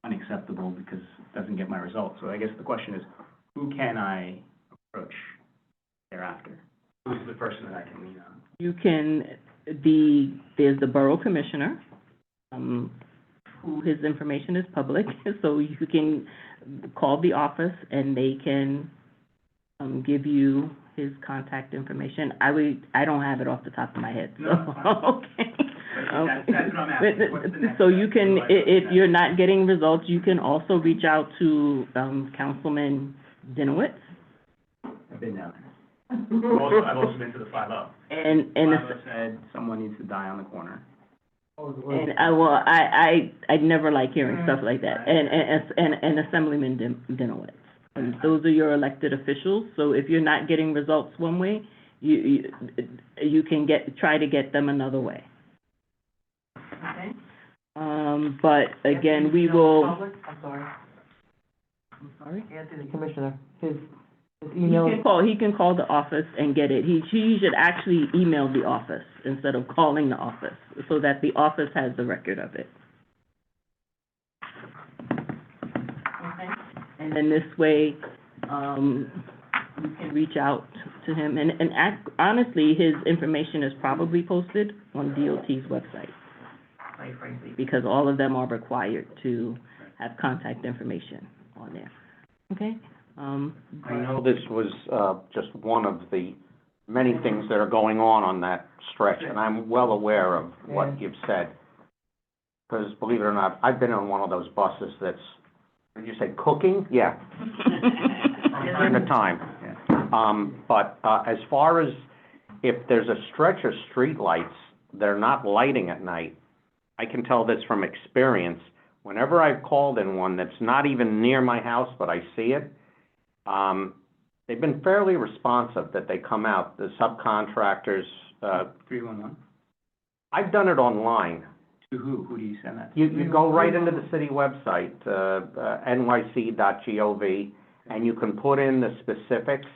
unacceptable because it doesn't get my results. So I guess the question is, who can I approach thereafter? Who's the person that I can lean on? you can, there's the Borough Commissioner, who his information is public, so you can call the office and they can, give you his contact information. I don't have it off the top of my head, so, No, okay. That's what I'm asking. What's the next So you step? can, What do I do if next? you're not getting results, you can also reach out to, Councilman Dinowitz. I've been down there. I've also been to the 5-0. And 5-0 said someone needs to die on the corner. And I never like hearing stuff like that. And Assemblyman Dinowitz. And those are your elected officials, so if you're not getting results one way, you can try to get them another way. Okay? But again, we will. I'm sorry, I'm sorry? Anthony, Commissioner, his He email. can call the office and get it. He should actually email the office instead of calling the office, so that the office has the record of it. Okay. And then this way, you can reach out to him, and honestly, his information is probably posted on DOT's website, quite frankly, because all of them are required to have contact information on there. Okay? I know this was, just one of the many things that are going on that stretch, and I'm well aware of what you've said. Because believe it or not, I've been on one of those buses that's, did you say cooking? Yeah. From time to time. But as far as if there's a stretch of streetlights, they're not lighting at night. I can tell this from experience. Whenever I've called in one that's not even near my house, but I see it, they've been fairly responsive that they come out, the subcontractors. 311? I've done it online. To who? Who do you send that to? You go right into the city website, nyc.gov, and you can put in the specifics,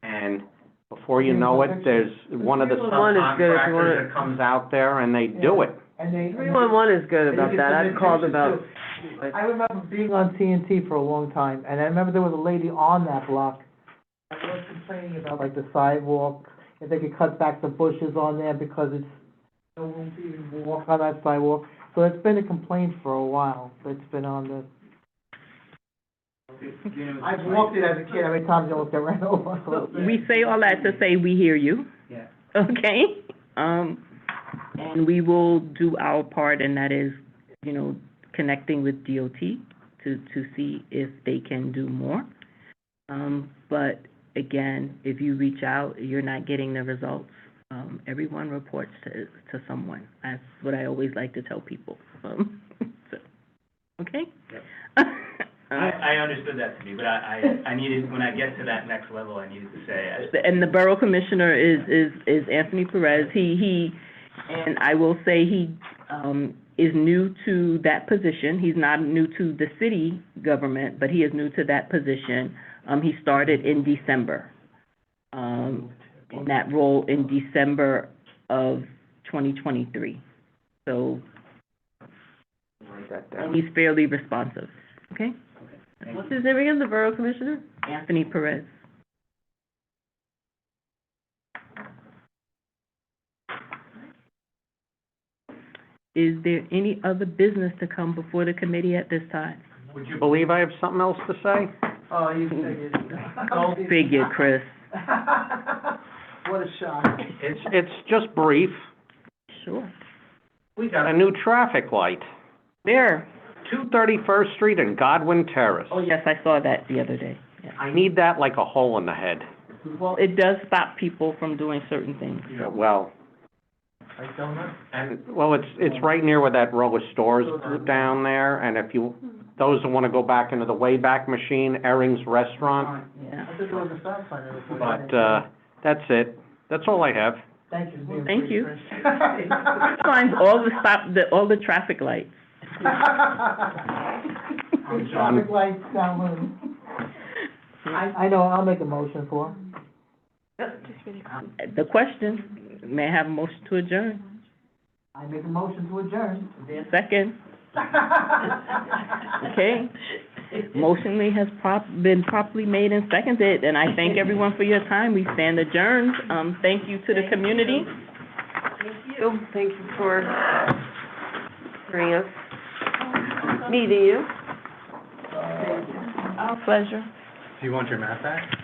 and before you know it, there's one of the 311 is good if you wanna- subcontractors that comes out there and they do it. And they. 311 is good about that. I've called about, I remember being on TNT for a long time, and I remember there was a lady on that block that was complaining about like the sidewalk, if they could cut back the bushes on there because it's no room to even walk on that sidewalk. So it's been a complaint for a while, it's been on the, I've walked it as a kid, every time I looked at ran over. We say all that to say we hear you, Yeah. okay? And we will do our part, and that is, connecting with DOT to see if they can do more. But again, if you reach out, you're not getting the results, everyone reports to someone. That's what I always like to tell people. So, okay? Yep. Uh, I understood that to me, but I needed, when I get to that next level, I needed to say, And the Borough Commissioner is Anthony Perez. And I will say he, is new to that position. He's not new to the city government, but he is new to that position. He started in December, in that role in December of 2023. So, Write that and down. he's fairly responsive, okay? what's his name again, the Borough Commissioner? Anthony Perez. Is there any other business to come before the committee at this time? Would you believe I have something else to say? Oh, you figured. Go figure, Chris. What a shock. It's just brief. Sure. We got a new traffic light, There. 231st Street and Godwin Terrace. Oh, yes, I saw that the other day. Yeah. I need that like a hole in the head. Well, it does stop people from doing certain things. Well, Like donuts? and, well, it's right near where that row of stores is down there, and if you, those who wanna go back into the Wayback Machine, Erring's Restaurant, Yeah. I thought there was a stop sign there. but, that's it. That's all I have. Thank you. for being Thank free, you. Chris. Finds all the traffic lights. Traffic lights down Loon. I know, I'll make a motion for. The question, may I have a motion to adjourn? I make a motion to adjourn. Is there a second? Okay. Motion has been properly made and seconded, and I thank everyone for your time. We stand adjourned. Thank you to the community. Thank you for bringing us, meeting you. Our pleasure. Do you want your map back?